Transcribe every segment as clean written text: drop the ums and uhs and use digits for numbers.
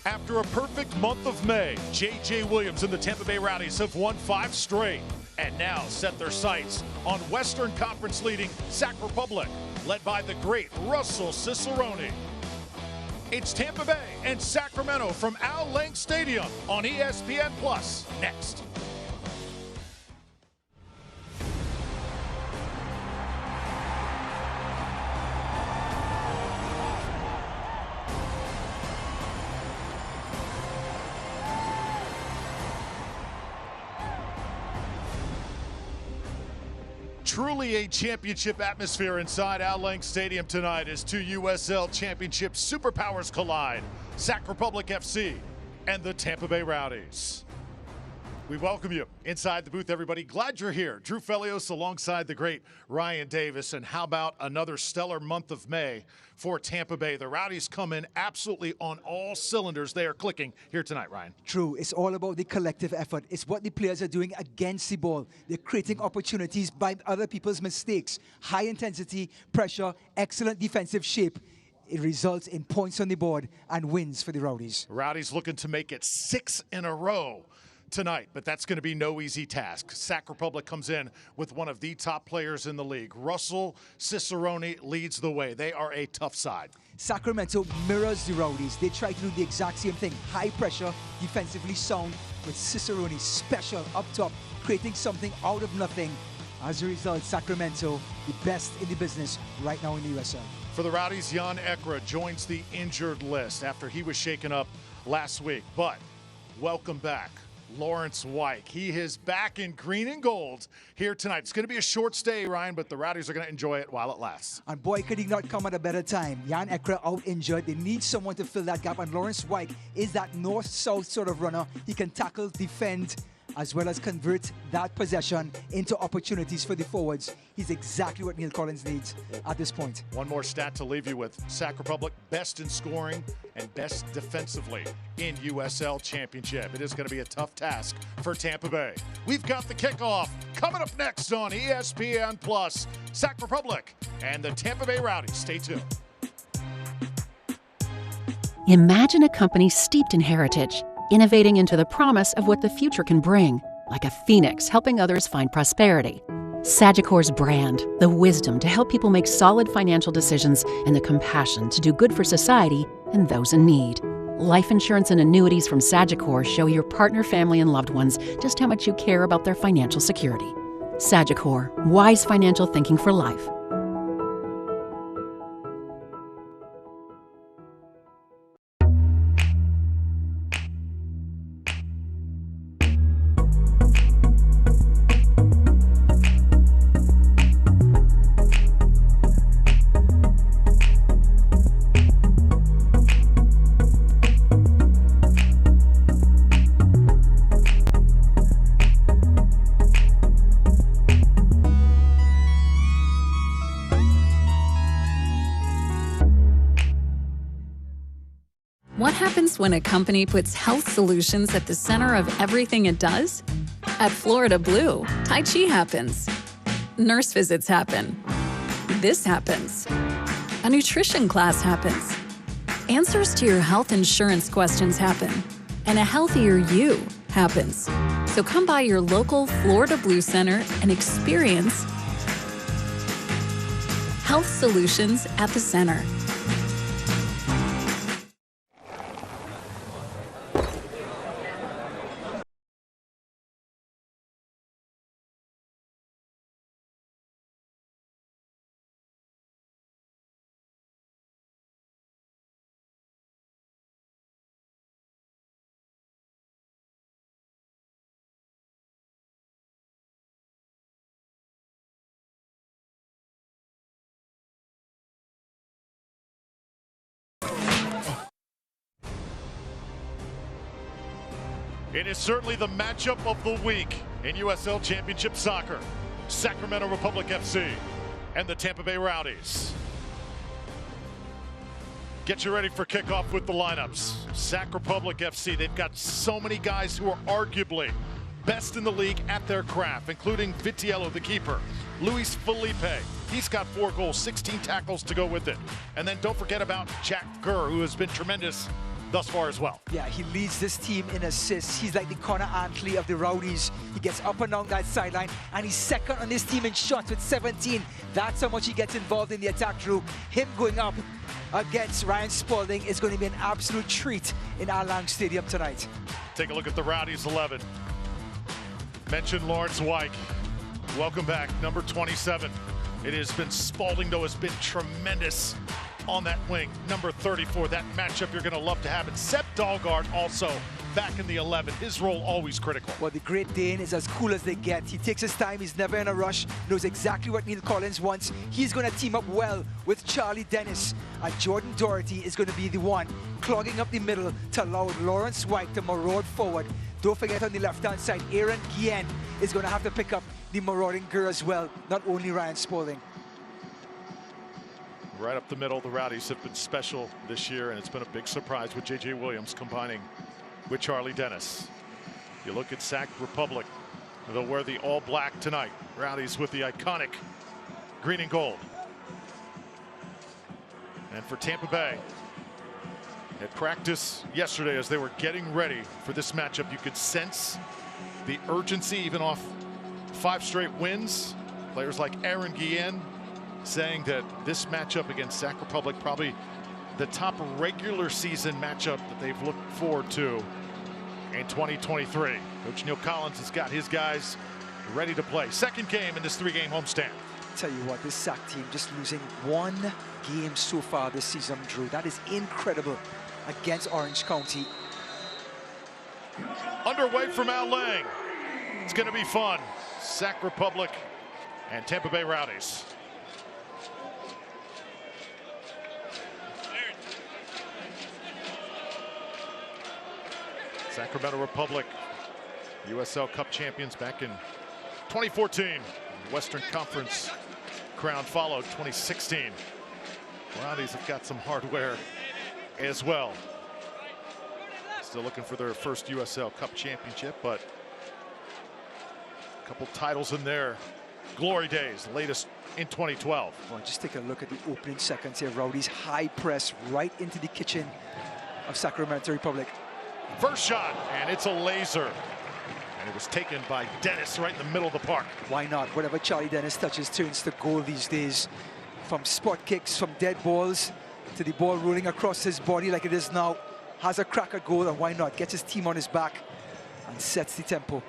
After a perfect month of May, J.J. Williams and the Tampa Bay Rowdies have won 5 straight and now set their sights on Western Conference leading Sac Republic, led by the great Russell Cicerone. It's Tampa Bay and Sacramento from Al Lang Stadium on ESPN Plus next. Truly a championship atmosphere inside Al Lang Stadium tonight as 2 USL Championship superpowers collide. Sac Republic FC and the Tampa Bay Rowdies. We welcome you inside the booth, everybody. Glad you're here. Drew Felios alongside the great Ryan Davis. And how about another stellar month of May for Tampa Bay? The Rowdies come in absolutely on all cylinders. They are clicking here tonight, Ryan. True. It's all about the collective effort. It's what the players are doing against the ball. They're creating opportunities by other people's mistakes. High intensity, pressure, excellent defensive shape. It results in points on the board and wins for the Rowdies. Rowdies looking to make it 6 in a row tonight, but that's going to be no easy task. Sac Republic comes in with one of the top players in the league. Russell Cicerone leads the way. They are a tough side. Sacramento mirrors the Rowdies. They try to do the exact same thing. High pressure, defensively sound, with Cicerone special up top, creating something out of nothing. As a result, Sacramento, the best in the business right now in the USL. For the Rowdies, Jan Ekra joins the injured list after he was shaken up last week. But welcome back, Lawrence White. He is back in green and gold here tonight. It's going to be a short stay, Ryan, but the Rowdies are going to enjoy it while it lasts. And boy, could he not come at a better time. Jan Ekra out injured. They need someone to fill that gap. And Lawrence White is that north-south sort of runner. He can tackle, defend, as well as convert that possession into opportunities for the forwards. He's exactly what Neil Collins needs at this point. One more stat to leave you with. Sac Republic, best in scoring and best defensively in USL Championship. It is going to be a tough task for Tampa Bay. We've got the kickoff coming up next on ESPN Plus. Sac Republic and the Tampa Bay Rowdies. Stay tuned. Imagine a company steeped in heritage, innovating into the promise of what the future can bring, like a phoenix helping others find prosperity. Sagicor's brand, the wisdom to help people make solid financial decisions and the compassion to do good for society and those in need. Life insurance and annuities from Sagicor show your partner, family, and loved ones just how much you care about their financial security. Sagicor, wise financial thinking for life. What happens when a company puts health solutions at the center of everything it does? At Florida Blue, Tai Chi happens. Nurse visits happen. This happens. A nutrition class happens. Answers to your health insurance questions happen. And a healthier you happens. So come by your local Florida Blue Center and experience health solutions at the center. It is certainly the matchup of the week in USL Championship Soccer. Sacramento Republic FC and the Tampa Bay Rowdies. Get you ready for kickoff with the lineups. Sac Republic FC, they've got so many guys who are arguably best in the league at their craft, including Vitiello, the keeper. Luis Felipe, he's got 4 goals, 16 tackles to go with it. And then don't forget about Jack Gurr, who has been tremendous thus far as well. Yeah, he leads this team in assists. He's like the Connor Antley of the Rowdies. He gets up and down that sideline, and he's second on this team in shots with 17. That's how much he gets involved in the attack, Drew. Him going up against Ryan Spalding is going to be an absolute treat in Al Lang Stadium tonight. Take a look at the Rowdies 11. Mentioned Lawrence White. Welcome back, number 27. It has been Spalding, though, has been tremendous on that wing, number 34. That matchup you're going to love to have. And Sepp Dahlgaard also back in the 11. His role always critical. Well, the Great Dane is as cool as they get. He takes his time. He's never in a rush. Knows exactly what Neil Collins wants. He's going to team up well with Charlie Dennis. And Jordan Doherty is going to be the one clogging up the middle to allow Lawrence White to maraud forward. Don't forget, on the left-hand side, Aaron Guillen is going to have to pick up the marauding gear as well, not only Ryan Spalding. Right up the middle, the Rowdies have been special this year, and it's been a big surprise with J.J. Williams combining with Charlie Dennis. You look at Sac Republic, they'll wear the all-black tonight. Rowdies with the iconic green and gold. And for Tampa Bay, at practice yesterday as they were getting ready for this matchup, you could sense the urgency even off 5 straight wins. Players like Aaron Guillen saying that this matchup against Sac Republic, probably the top regular season matchup that they've looked forward to in 2023. Coach Neil Collins has got his guys ready to play. Second game in this 3-game homestand. Tell you what, this Sac team just losing 1 game so far this season, Drew. That is incredible against Orange County. Underway from Al Lang. It's going to be fun. Sac Republic and Tampa Bay Rowdies. Sacramento Republic, USL Cup champions back in 2014. Western Conference crown followed 2016. Rowdies have got some hardware as well. Still looking for their first USL Cup championship, but a couple titles in their glory days, latest in 2012. Well, just take a look at the opening seconds here. Rowdies high press right into the kitchen of Sacramento Republic. First shot, and it's a laser. And it was taken by Dennis right in the middle of the park. Why not? Whatever Charlie Dennis touches turns to goal these days. From spot kicks, from dead balls, to the ball rolling across his body like it is now. Has a crack at goal, and why not? Gets his team on his back and sets the tempo.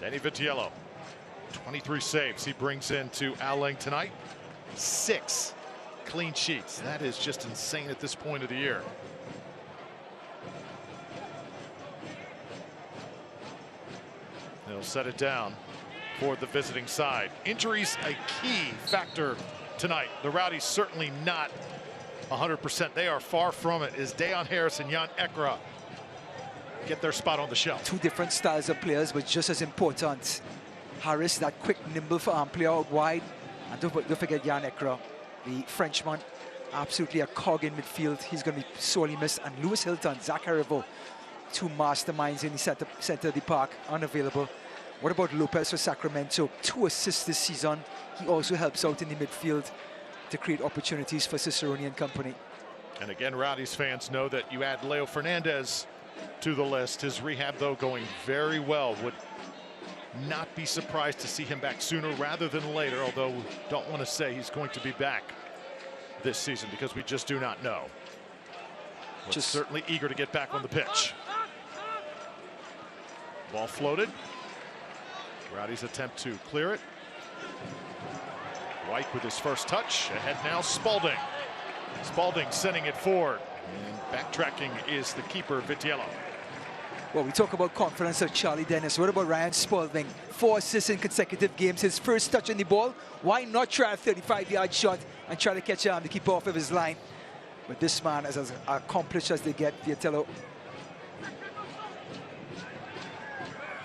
Danny Vitiello, 23 saves he brings into Al Lang tonight. 6 clean sheets. That is just insane at this point of the year. They'll set it down for the visiting side. Injuries a key factor tonight. The Rowdies certainly not 100%. They are far from it as Dayon Harris and Jan Ekra get their spot on the shelf. 2 different styles of players, but just as important. Harris, that quick, nimble player out wide. And don't forget Jan Ekra, the Frenchman, absolutely a cog in midfield. He's going to be sorely missed. And Lewis Hilton, Zach Haribo, 2 masterminds in the center of the park, unavailable. What about Lopez for Sacramento? 2 assists this season. He also helps out in the midfield to create opportunities for Cicerone and company. And again, Rowdies fans know that you add Leo Fernandez to the list. His rehab, though, going very well. Would not be surprised to see him back sooner rather than later, although don't want to say he's going to be back this season because we just do not know. Just certainly eager to get back on the pitch. Ball floated. Rowdies attempt to clear it. White with his first touch. Ahead now, Spalding. Spalding sending it forward. And backtracking is the keeper, Vitiello. Well, we talk about confidence of Charlie Dennis. What about Ryan Spalding? 4 assists in consecutive games. His first touch on the ball. Why not try a 35-yard shot and try to catch the keeper off of his line? But this man is as accomplished as they get, Vitiello.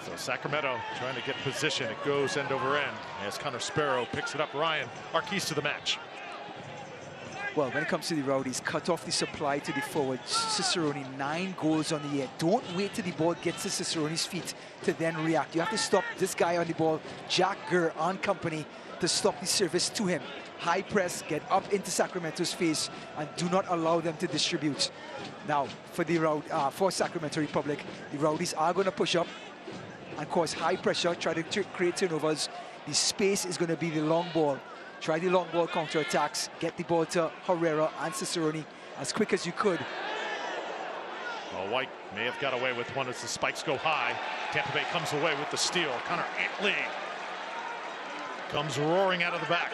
So Sacramento trying to get position. It goes end over end as Connor Sparrow picks it up. Ryan, our keys to the match. Well, when it comes to the Rowdies, cut off the supply to the forward. Cicerone, 9 goals on the year. Don't wait till the ball gets to Cicerone's feet to then react. You have to stop this guy on the ball, Jack Gurr, on company, to stop the service to him. high press, get up into Sacramento's face, and do not allow them to distribute. Now, for Sacramento Republic, the Rowdies are going to push up and cause high pressure, try to create turnovers. The space is going to be the long ball. Try the long ball counter-attacks, get the ball to Herrera and Cicerone as quick as you could. Well, White may have got away with one as the spikes go high. Tampa Bay comes away with the steal. Connor Antley comes roaring out of the back.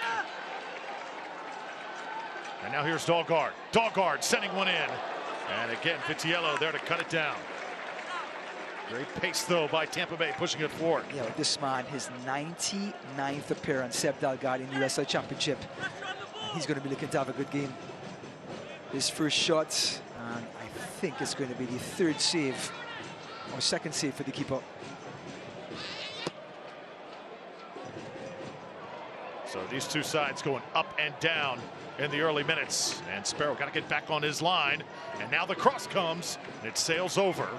And now here's Dahlgaard. Dahlgaard sending one in. And again, Vitiello there to cut it down. Great pace, though, by Tampa Bay, pushing it forward. Yeah, this man, his 99th appearance, Seb Dahlgaard in USL Championship. And he's going to be looking to have a good game. His first shot, and I think it's going to be the third save, or second save for the keeper. So these two sides going up and down in the early minutes. And Sparrow got to get back on his line. And now the cross comes, and it sails over.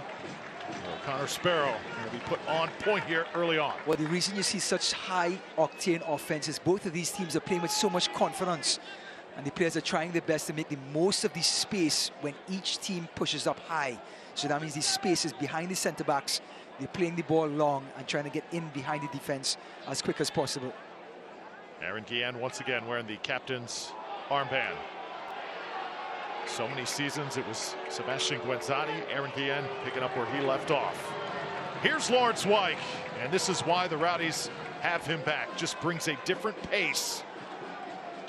Connor Sparrow going to be put on point here early on. Well, the reason you see such high-octane offense is both of these teams are playing with so much confidence. And the players are trying their best to make the most of the space when each team pushes up high. So that means the space is behind the centre-backs. They're playing the ball long and trying to get in behind the defense as quick as possible. Aaron Guillen once again wearing the captain's armband. So many seasons it was Sebastian Guenzati, Aaron Guillen picking up where he left off. Here's Lawrence Weick, and this is why the Rowdies have him back. Just brings a different pace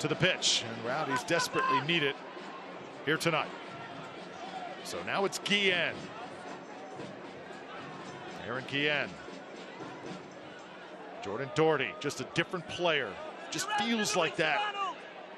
to the pitch, and Rowdies desperately need it here tonight. So now it's Guillen. Aaron Guillen. Jordan Doherty, just a different player. Just feels like that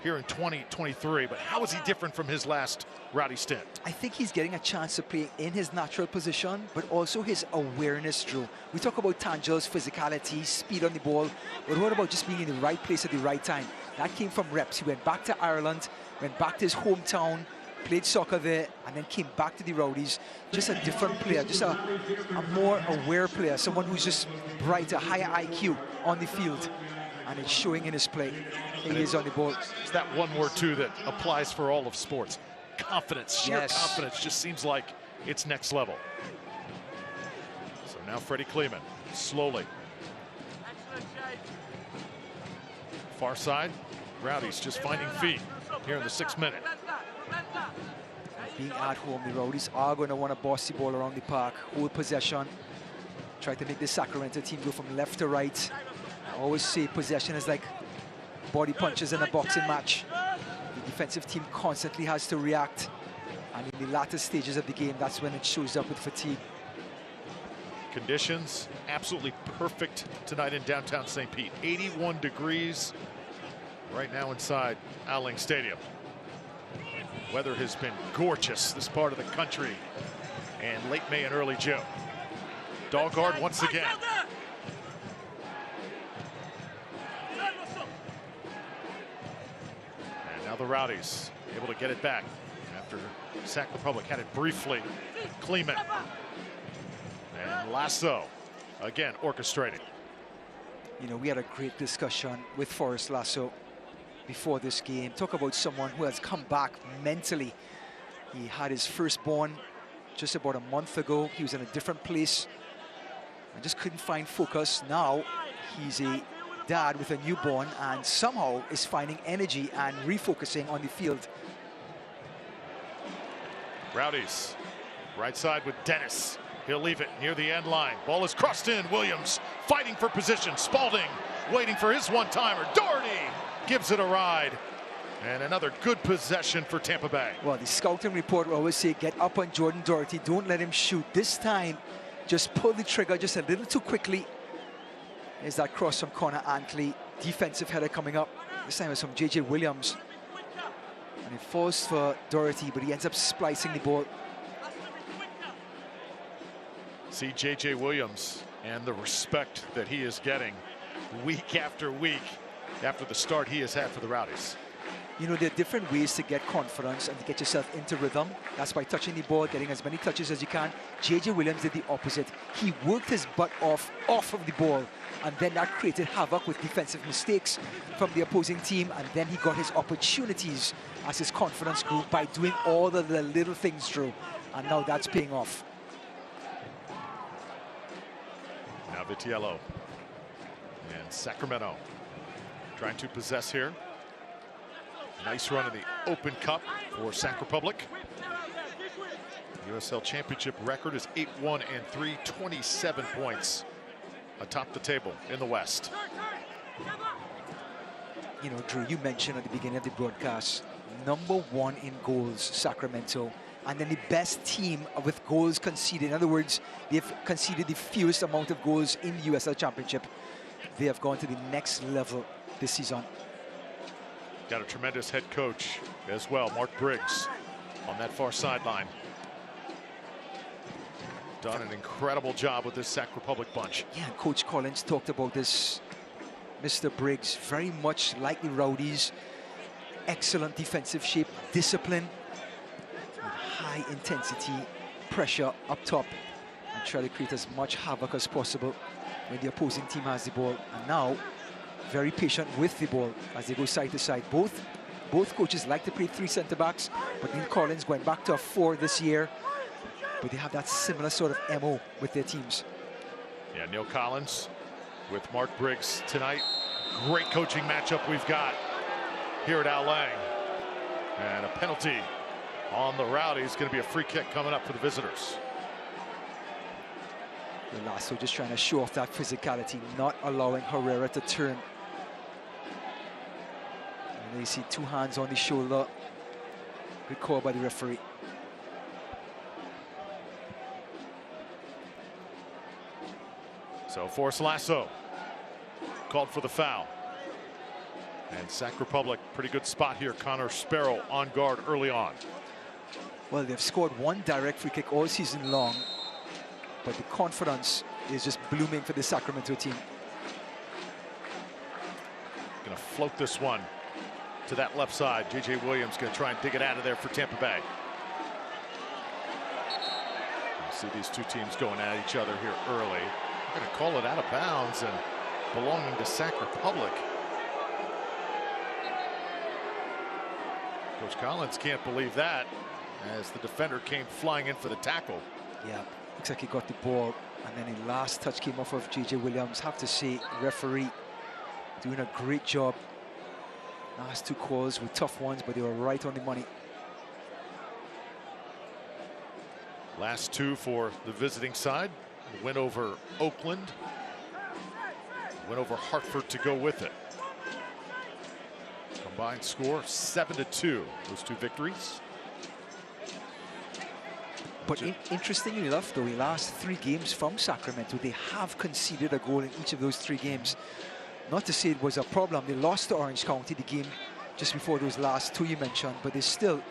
here in 2023, but how is he different from his last Rowdy stint? I think he's getting a chance to play in his natural position, but also his awareness, Drew. We talk about tangibles, physicality, speed on the ball, but what about just being in the right place at the right time? That came from reps. He went back to Ireland, went back to his hometown, played soccer there, and then came back to the Rowdies. Just a different player, just a more aware player, someone who's just brighter, higher IQ on the field. And it's showing in his play. He is on the ball. It's that one word, too, that applies for all of sports. Confidence, sheer confidence, just seems like it's next level. So now Freddie Kleeman, slowly. Far side, Rowdies just finding feet here in the 6th minute. Being at home, the Rowdies are going to want to boss the ball around the park, hold possession, try to make the Sacramento team go from left to right. I always say possession is like body punches in a boxing match. The defensive team constantly has to react, and in the latter stages of the game, that's when it shows up with fatigue. Conditions absolutely perfect tonight in downtown St. Pete. 81 degrees right now inside Al Stadium. Weather has been gorgeous this part of the country in late May and early June. Dahlgaard once again. And now the Rowdies able to get it back after Sac Republic had it briefly. Kleeman. And Lasso again orchestrating. You know, we had a great discussion with Forrest Lasso before this game. Talk about someone who has come back mentally. He had his firstborn just about a month ago. He was in a different place and just couldn't find focus. Now he's a dad with a newborn and somehow is finding energy and refocusing on the field. Rowdies right side with Dennis. He'll leave it near the end line. Ball is crossed in. Williams fighting for position. Spalding waiting for his one-timer. Doherty gives it a ride. And another good possession for Tampa Bay. Well, the scouting report will always say, get up on Jordan Doherty. Don't let him shoot. This time, just pull the trigger just a little too quickly. There's that cross from Connor Antley. Defensive header coming up. This time it's from J.J. Williams. And it falls for Doherty, but he ends up splicing the ball. See J.J. Williams and the respect that he is getting week after week after the start he has had for the Rowdies. You know, there are different ways to get confidence and to get yourself into rhythm. That's by touching the ball, getting as many touches as you can. J.J. Williams did the opposite. He worked his butt off of the ball, and then that created havoc with defensive mistakes from the opposing team, and then he got his opportunities as his confidence grew by doing all of the little things through, and now that's paying off. Now Vitiello and Sacramento trying to possess here. Nice run in the Open Cup for Sac Republic. USL Championship record is 8-1-3, 27 points atop the table in the West. You know, Drew, you mentioned at the beginning of the broadcast, #1 in goals, Sacramento, and then the best team with goals conceded. In other words, they've conceded the fewest amount of goals in the USL Championship. They have gone to the next level this season. Got a tremendous head coach as well, Mark Briggs, on that far sideline. Done an incredible job with this Sac Republic bunch. Yeah, and Coach Collins talked about this. Mr. Briggs, very much like the Rowdies, excellent defensive shape, discipline, high intensity pressure up top, and try to create as much havoc as possible when the opposing team has the ball. And now, very patient with the ball as they go side to side. Both coaches like to play 3 centre-backs, but Neil Collins went back to a 4 this year. But they have that similar sort of MO with their teams. Yeah, Neil Collins with Mark Briggs tonight. Great coaching matchup we've got here at Al Lang. And a penalty on the Rowdies. Going to be a free kick coming up for the visitors. Lasso just trying to show off that physicality, not allowing Herrera to turn. And you see 2 hands on the shoulder. Good call by the referee. So Forrest Lasso called for the foul. And Sac Republic, pretty good spot here. Connor Sparrow on guard early on. Well, they've scored 1 direct free kick all season long, but the confidence is just blooming for the Sacramento team. Gonna float this one to that left side. J.J. Williams gonna try and dig it out of there for Tampa Bay. You see these two teams going at each other here early. They're gonna call it out of bounds and belonging to Sac Republic. Coach Collins can't believe that as the defender came flying in for the tackle. Yeah, looks like he got the ball, and then the last touch came off of J.J. Williams. Have to say, referee doing a great job. Last 2 calls were tough ones, but they were right on the money. Last 2 for the visiting side. The win over Oakland. Win over Hartford to go with it. Combined score 7-2. Those 2 victories. But interestingly enough, though, the last 3 games from Sacramento, they have conceded a goal in each of those 3 games. Not to say it was a problem. They lost to Orange County the game just before those last 2 you mentioned, but they're still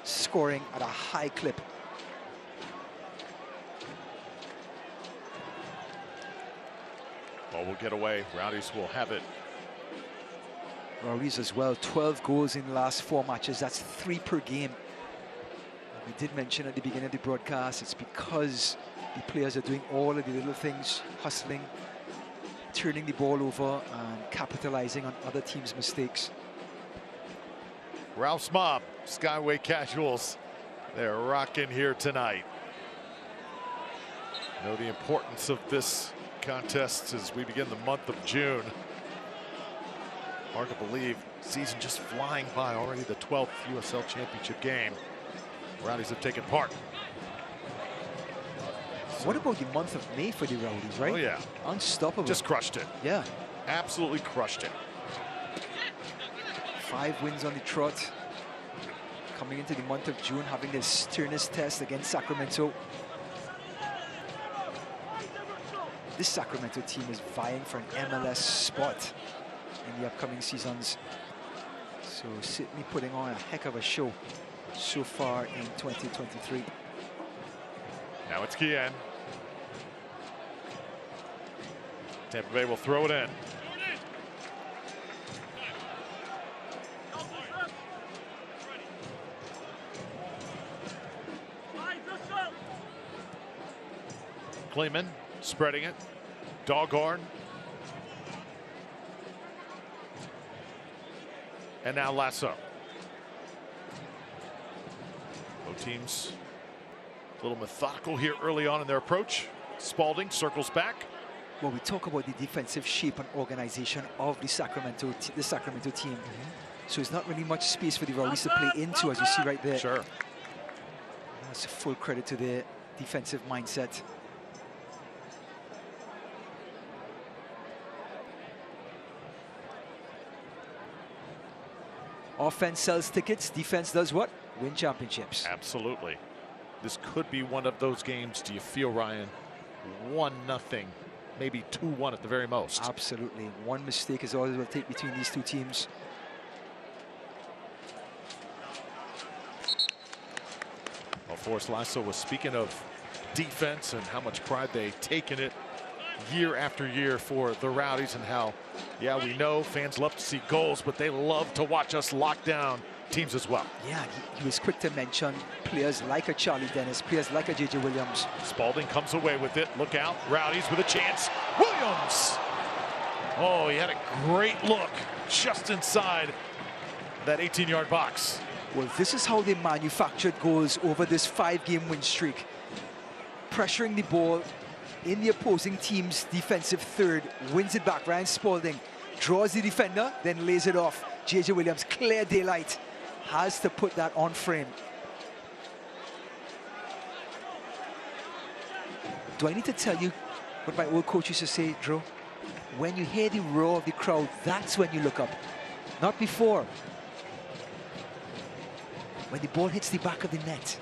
scoring at a high clip. Ball will get away. Rowdies will have it. Rowdies as well, 12 goals in the last 4 matches. That's 3 per game. We did mention at the beginning of the broadcast, it's because the players are doing all of the little things, hustling, turning the ball over, and capitalizing on other teams' mistakes. Ralph's Mob, Skyway Casuals, they're rocking here tonight. Know the importance of this contest as we begin the month of June. Hard to believe, season just flying by, already the 12th USL Championship game. Rowdies have taken part. What about the month of May for the Rowdies, right? Oh, yeah. Unstoppable. Just crushed it. Yeah. Absolutely crushed it. 5 wins on the trot. Coming into the month of June, having their sternest test against Sacramento. This Sacramento team is vying for an MLS spot in the upcoming seasons. So certainly putting on a heck of a show so far in 2023. Now it's Kian. Tampa Bay will throw it in. Kleeman spreading it. Dahlgren. And now Lasso. Both teams a little methodical here early on in their approach. Spalding circles back. Well, we talk about the defensive shape and organization of the Sacramento team. So it's not really much space for the Rowdies to play into, as you see right there. Sure. That's a full credit to their defensive mindset. Offense sells tickets, defense does what? Win championships. Absolutely. This could be one of those games, do you feel, Ryan? 1-0, maybe 2-1 at the very most. Absolutely. One mistake is all it will take between these two teams. Well, Forrest Lasso was speaking of defense and how much pride they take in it year after year for the Rowdies, and how, yeah, we know fans love to see goals, but they love to watch us lock down teams as well. Yeah, he was quick to mention players like a Charlie Dennis, players like a J.J. Williams. Spalding comes away with it. Look out. Rowdies with a chance. Williams! Oh, he had a great look just inside that 18-yard box. Well, this is how they manufactured goals over this 5-game win streak. Pressuring the ball in the opposing team's defensive third, wins it back. Ryan Spalding draws the defender, then lays it off. J.J. Williams, clear daylight, has to put that on frame. Do I need to tell you what my old coach used to say, Drew? When you hear the roar of the crowd, that's when you look up, not before. When the ball hits the back of the net.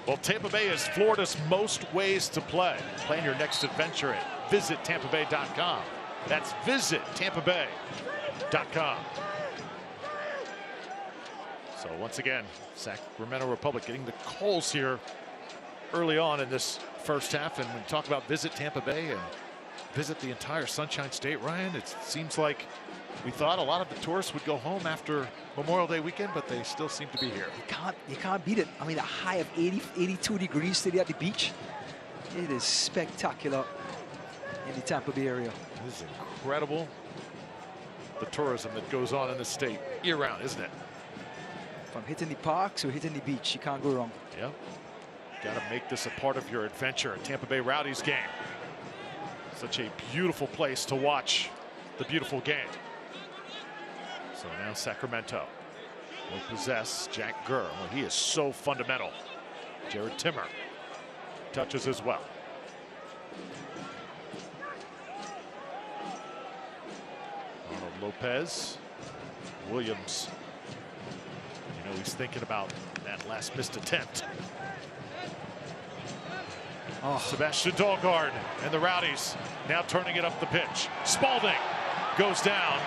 Well, Tampa Bay is Florida's most ways to play. Plan your next adventure at visitTampaBay.com. That's visitTampaBay.com. So once again, Sacramento Republic getting the calls here early on in this first half. And when we talk about visit Tampa Bay and visit the entire Sunshine State, Ryan, it seems like we thought a lot of the tourists would go home after Memorial Day weekend, but they still seem to be here. You can't beat it. I mean, a high of 82 degrees today at the beach. It is spectacular in the Tampa Bay area. This is incredible, the tourism that goes on in the state year-round, isn't it? From hitting the parks or hitting the beach, you can't go wrong. Yep. Got to make this a part of your adventure. Tampa Bay Rowdies game. Such a beautiful place to watch the beautiful game. So now Sacramento will possess Jack Gurr. Well, he is so fundamental. Jared Timmer touches as well. Arnold Lopez. Williams. You know, he's thinking about that last missed attempt. Oh. Sebastian Dahlgren and the Rowdies now turning it up the pitch. Spalding goes down,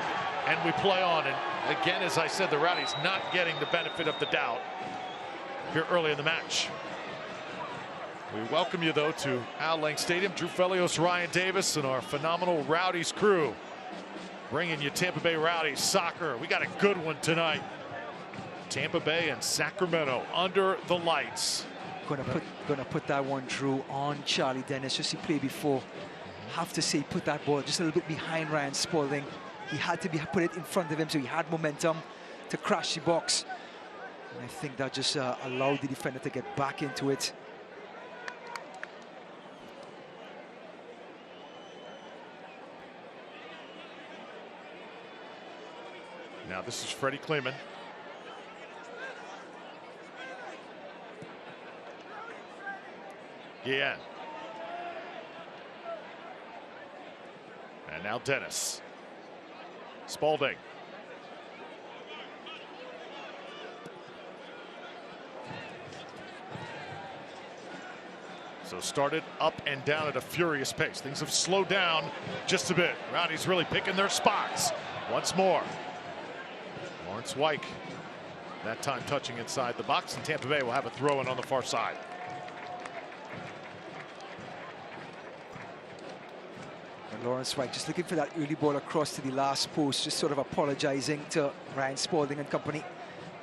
and we play on. And again, as I said, the Rowdies not getting the benefit of the doubt here early in the match. We welcome you, though, to Al Lang Stadium. Drew Felios, Ryan Davis, and our phenomenal Rowdies crew bringing you Tampa Bay Rowdies soccer. We got a good one tonight. Tampa Bay and Sacramento under the lights. Gonna put that one, Drew, on Charlie Dennis. Just he played before. Have to say, put that ball just a little bit behind Ryan Spalding. He had to put it in front of him, so he had momentum to crash the box. And I think that just allowed the defender to get back into it. Now this is Freddie Kleeman. Yeah. And now Dennis. Spalding. So started up and down at a furious pace. Things have slowed down just a bit. Rowdies really picking their spots once more. Lawrence Wyke that time touching inside the box, and Tampa Bay will have a throw in on the far side. And Lawrence Wyke just looking for that early ball across to the last post, just sort of apologizing to Ryan Spalding and company.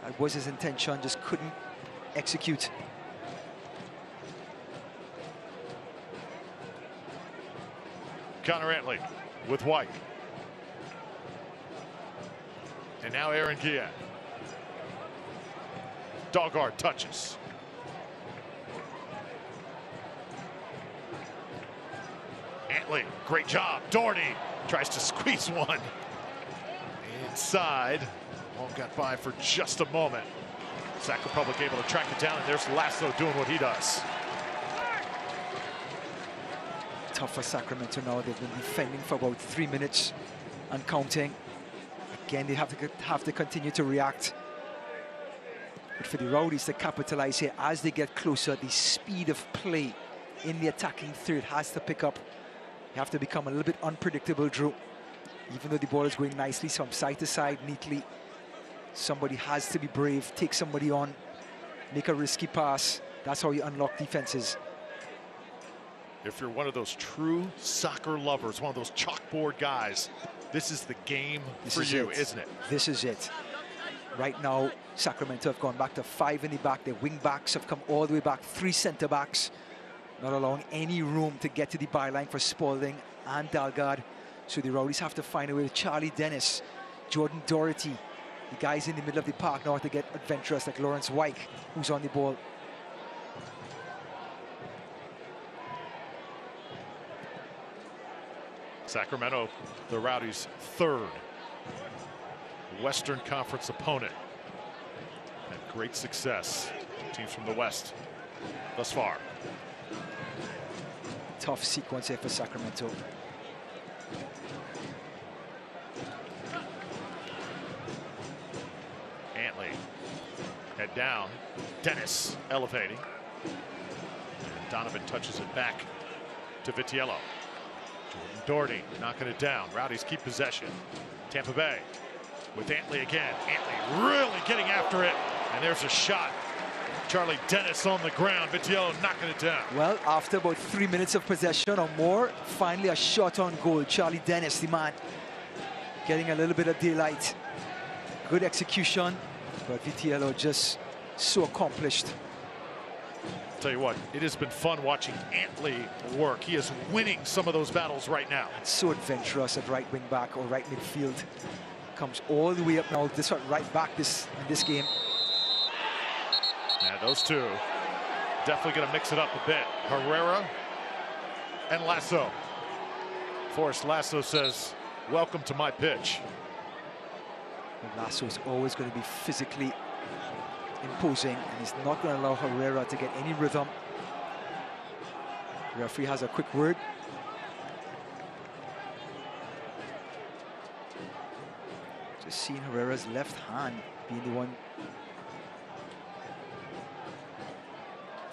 That was his intention, just couldn't execute. Connor Antley with White. And now Aaron Guillen. Doggard touches. Antley, great job. Doherty tries to squeeze one. Inside. Won't get by for just a moment. Sac Republic able to track it down, and there's Lasso doing what he does. Tough for Sacramento now. They've been defending for about 3 minutes and counting. Again, they have to continue to react. But for the Rowdies to capitalize here as they get closer, the speed of play in the attacking third has to pick up. You have to become a little bit unpredictable, Drew. Even though the ball is going nicely from side to side neatly, somebody has to be brave, take somebody on, make a risky pass. That's how you unlock defenses. If you're one of those true soccer lovers, one of those chalkboard guys, this is the game for you, isn't it? This is it. Right now, Sacramento have gone back to 5 in the back. Their wing backs have come all the way back, 3 center backs, not allowing any room to get to the byline for Spalding and Dalgard. So the Rowdies have to find a way with Charlie Dennis, Jordan Doherty, the guys in the middle of the park now to get adventurous like Lawrence White, who's on the ball. Sacramento, the Rowdies' third Western Conference opponent. Had great success. Teams from the West thus far. Tough sequence here for Sacramento. Antley, head down. Dennis elevating. And Donovan touches it back to Vitiello. Jordan Doherty knocking it down. Rowdies keep possession. Tampa Bay with Antley again. Antley really getting after it. And there's a shot. Charlie Dennis on the ground. Vitiello knocking it down. Well, after about 3 minutes of possession or more, finally a shot on goal. Charlie Dennis, the man, getting a little bit of daylight. Good execution, but Vitiello just so accomplished. Tell you what, it has been fun watching Antley work. He is winning some of those battles right now. So adventurous at right wing back or right midfield. Comes all the way up now. This one right back in this game. Yeah, those two definitely going to mix it up a bit. Herrera and Lasso. Forrest Lasso says, "Welcome to my pitch." And Lasso is always going to be physically imposing, and he's not going to allow Herrera to get any rhythm. The referee has a quick word. Just seeing Herrera's left hand being the one.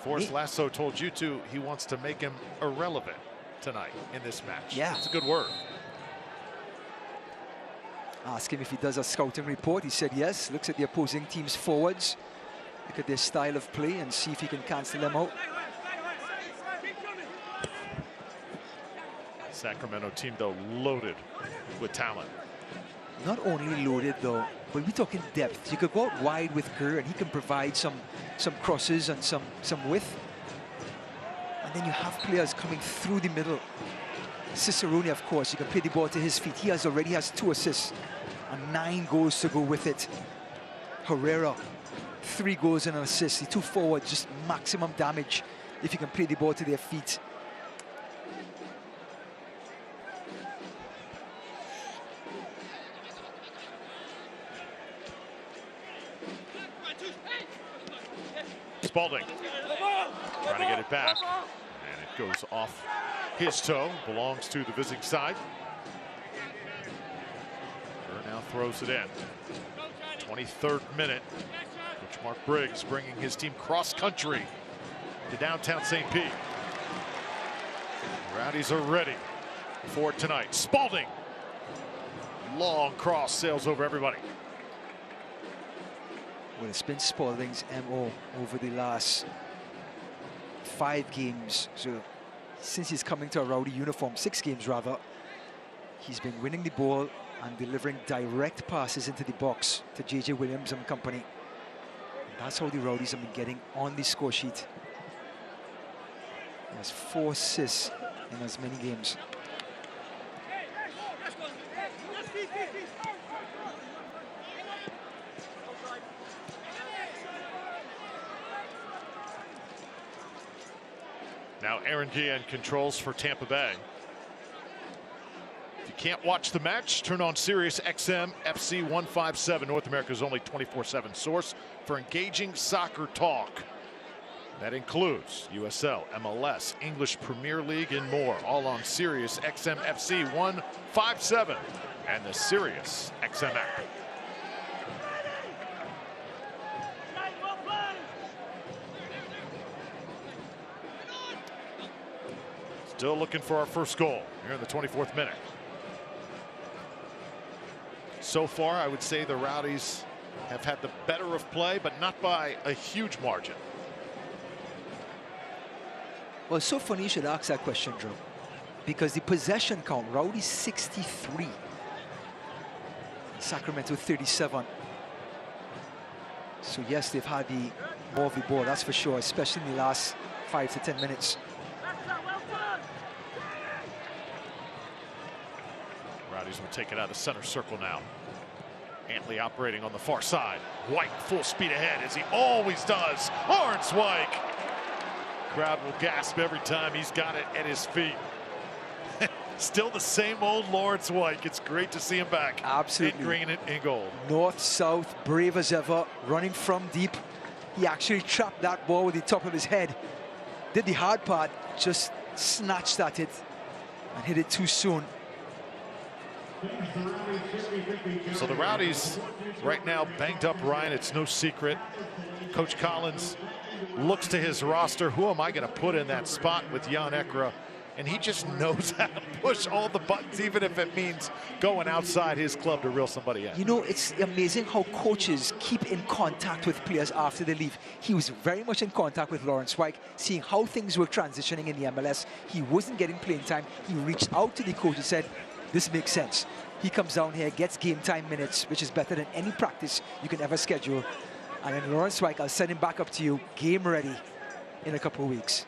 Forrest Lasso told you two he wants to make him irrelevant tonight in this match. Yeah. It's a good word. Ask him if he does a scouting report. He said yes. Looks at the opposing team's forwards. Look at their style of play and see if he can cancel them out. Sacramento team, though, loaded with talent. Not only loaded, though, but we're talking depth. You could go out wide with Kerr, and he can provide some crosses and some width. And then you have players coming through the middle. Cicerone, of course, you can play the ball to his feet. He already has 2 assists and 9 goals to go with it. Herrera, 3 goals and an assist. The 2 forwards, just maximum damage if you can play the ball to their feet. Spalding trying to get it back, and it goes off his toe. Belongs to the visiting side. Kerr now throws it in. 23rd minute, which Mark Briggs bringing his team cross country to downtown St. Pete. Rowdies are ready for tonight. Spalding, long cross, sails over everybody. Well, it's been Spalding's MO over the last 5 games. So since he's coming to a Rowdy uniform, 6 games rather, he's been winning the ball and delivering direct passes into the box to JJ Williams and company. That's how the Rowdies have been getting on the score sheet. He has 4 assists in as many games. Now Aaron Guillen controls for Tampa Bay. If you can't watch the match, turn on Sirius XM FC 157, North America's only 24/7 source for engaging soccer talk. That includes USL, MLS, English Premier League, and more, all on Sirius XM FC 157 and the Sirius XM app. Still looking for our first goal here in the 24th minute. So far, I would say the Rowdies have had the better of play, but not by a huge margin. Well, it's so funny you should ask that question, Drew, because the possession count, Rowdies 63, Sacramento 37. So yes, they've had the more of the ball, that's for sure, especially in the last 5 to 10 minutes. Rowdies will take it out of center circle now. Antley operating on the far side. White full speed ahead, as he always does. Lawrence White. Crowd will gasp every time he's got it at his feet. Still the same old Lawrence White. It's great to see him back. Absolutely. In green and gold. North, south, brave as ever, running from deep. He actually trapped that ball with the top of his head. Did the hard part, just snatched at it and hit it too soon. So the Rowdies right now banged up, Ryan. It's no secret. Coach Collins looks to his roster. Who am I going to put in that spot with Jan Ekra? And he just knows how to push all the buttons, even if it means going outside his club to reel somebody in. You know, it's amazing how coaches keep in contact with players after they leave. He was very much in contact with Lawrence White, seeing how things were transitioning in the MLS. He wasn't getting playing time. He reached out to the coach and said, this makes sense. He comes down here, gets game time minutes, which is better than any practice you can ever schedule. And then Lawrence White, I'll send him back up to you, game ready in a couple of weeks.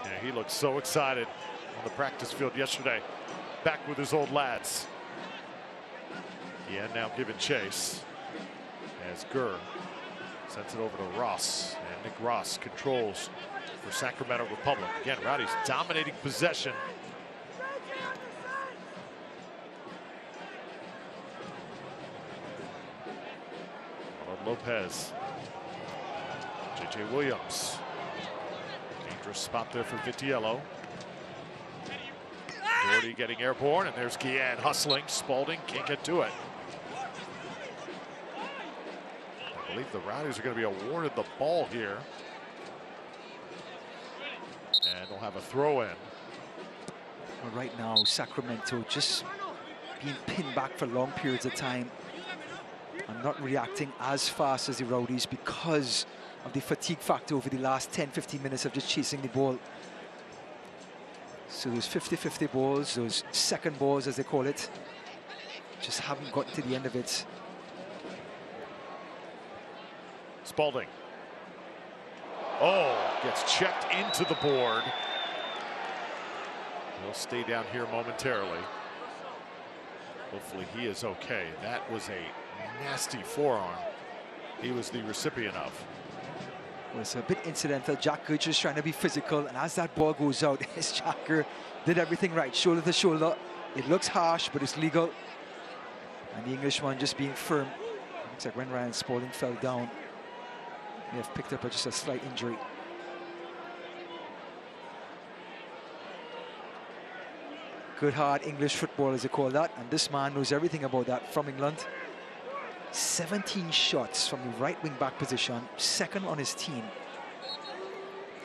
Yeah, he looked so excited on the practice field yesterday, back with his old lads. Yeah, now giving chase as Gurr sends it over to Ross, and Nick Ross controls for Sacramento Republic. Again, Rowdies dominating possession. Lopez, J.J. Williams, dangerous spot there for Vitiello. Doherty getting airborne, and there's Guillen hustling. Spalding can't get to it. I believe the Rowdies are going to be awarded the ball here, and they'll have a throw in. Well, right now, Sacramento just being pinned back for long periods of time. I'm not reacting as fast as the Rowdies because of the fatigue factor over the last 10-15 minutes of just chasing the ball. So those 50-50 balls, those second balls as they call it, just haven't gotten to the end of it. Spalding. Oh, gets checked into the board. He'll stay down here momentarily. Hopefully he is okay. That was a nasty forearm he was the recipient of. Well, it's a bit incidental. Jack Gurr just trying to be physical, and as that ball goes out, Jack Gurr did everything right, shoulder to shoulder. It looks harsh, but it's legal. And the Englishman just being firm. Looks like when Ryan Spalding fell down, may have picked up just a slight injury. Good hard English football, as they call that, and this man knows everything about that from England. 17 shots from the right wing back position, second on his team.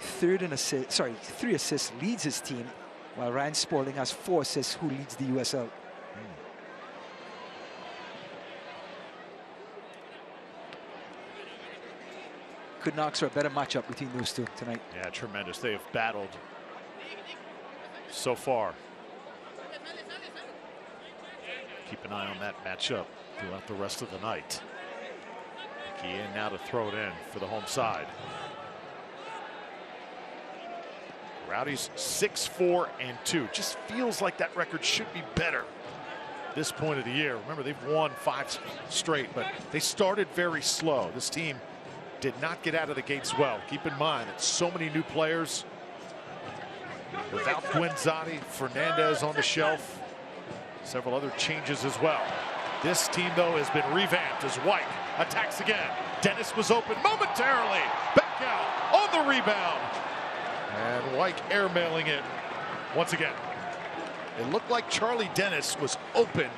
3 assists, leads his team, while Ryan Spalding has 4 assists, who leads the USL. Couldn't ask for a better matchup between those two tonight. Yeah, tremendous. They have battled so far. Keep an eye on that matchup throughout the rest of the night. Ian now to throw it in for the home side. Rowdies 6-4-2. Just feels like that record should be better this point of the year. Remember, they've won 5 straight, but they started very slow. This team did not get out of the gates well. Keep in mind that so many new players. Without Guinzotti, Fernandez on the shelf. Several other changes as well. This team, though, has been revamped as White attacks again. Dennis was open momentarily. Back out on the rebound. And White airmailing it once again. It looked like Charlie Dennis was open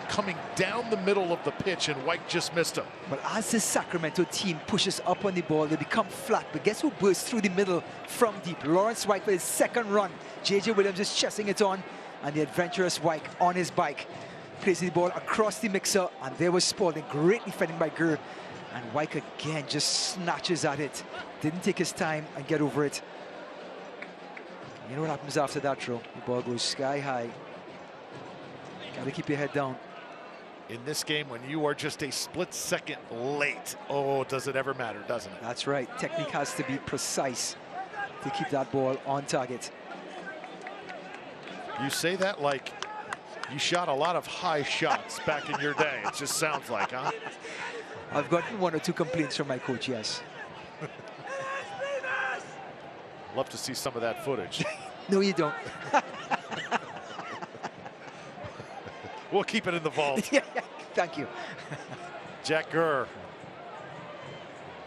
coming down the middle of the pitch, and White just missed him. But as the Sacramento team pushes up on the ball, they become flat. But guess who bursts through the middle from deep? Lawrence White for his second run. J.J. Williams is chesting it on, and the adventurous White on his bike, placing the ball across the mixer, and there was Spalding, great defending by Gurr. And White again just snatches at it. Didn't take his time and get over it. You know what happens after that throw? The ball goes sky high. Got to keep your head down. In this game, when you are just a split second late, oh, does it ever matter, doesn't it? That's right. Technique has to be precise to keep that ball on target. You say that like you shot a lot of high shots back in your day. It just sounds like, huh? I've gotten 1 or 2 complaints from my coach, yes. Love to see some of that footage. No, you don't. We'll keep it in the vault. Yeah, thank you. Jack Gurr.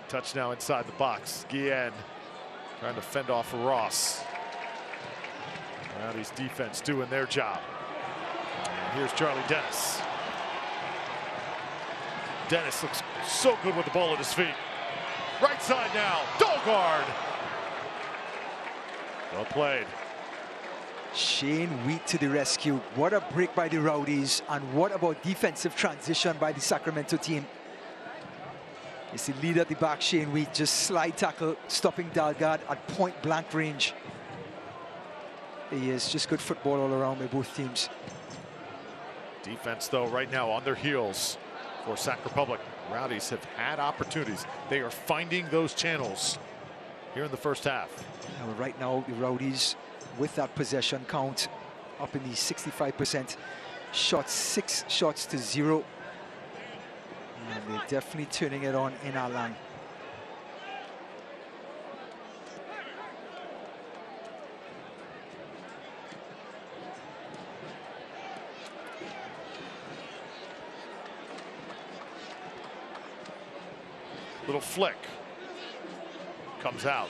Touchdown inside the box. Guillen trying to fend off Ross. Rowdies defense doing their job. And here's Charlie Dennis. Dennis looks so good with the ball at his feet. Right side now, Dahlgaard. Well played. Shane Wheat to the rescue. What a break by the Rowdies, and what about defensive transition by the Sacramento team. It's the lead at the back, Shane Wheat, just slide tackle, stopping Dahlgaard at point blank range. He is just good football all around by both teams. Defense, though, right now on their heels for Sac Republic. Rowdies have had opportunities. They are finding those channels here in the first half. Right now, the Rowdies, with that possession count up in the 65%, shots 6 shots to 0. And they're definitely turning it on in our land. Little flick comes out.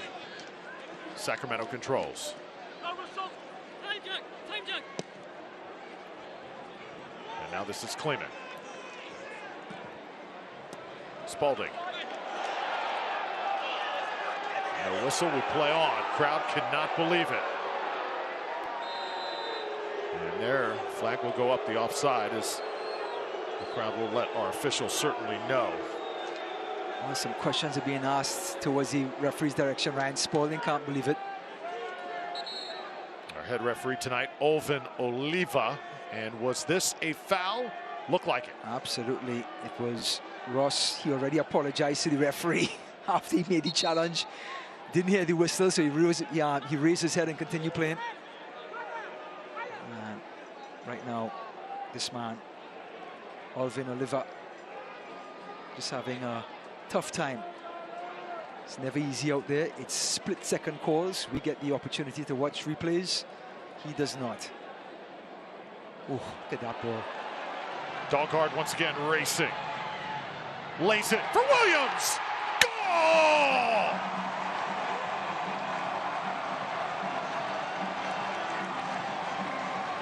Sacramento controls. And now this is Kleeman. Spalding. And a whistle, we play on. Crowd cannot believe it. And their flag will go up, the offside, as the crowd will let our officials certainly know. Well, some questions are being asked towards the referee's direction. Ryan Spalding can't believe it. Our head referee tonight, Olvin Oliva. And was this a foul? Looked like it. Absolutely. It was Ross. He already apologized to the referee after he made the challenge. Didn't hear the whistle, so he raised his head and continued playing. And right now, this man, Olvin Oliva, just having a tough time. It's never easy out there. It's split-second calls. We get the opportunity to watch replays. He does not. Oh, look at that ball. Dahlgaard once again racing. Lays it for Williams. Goal!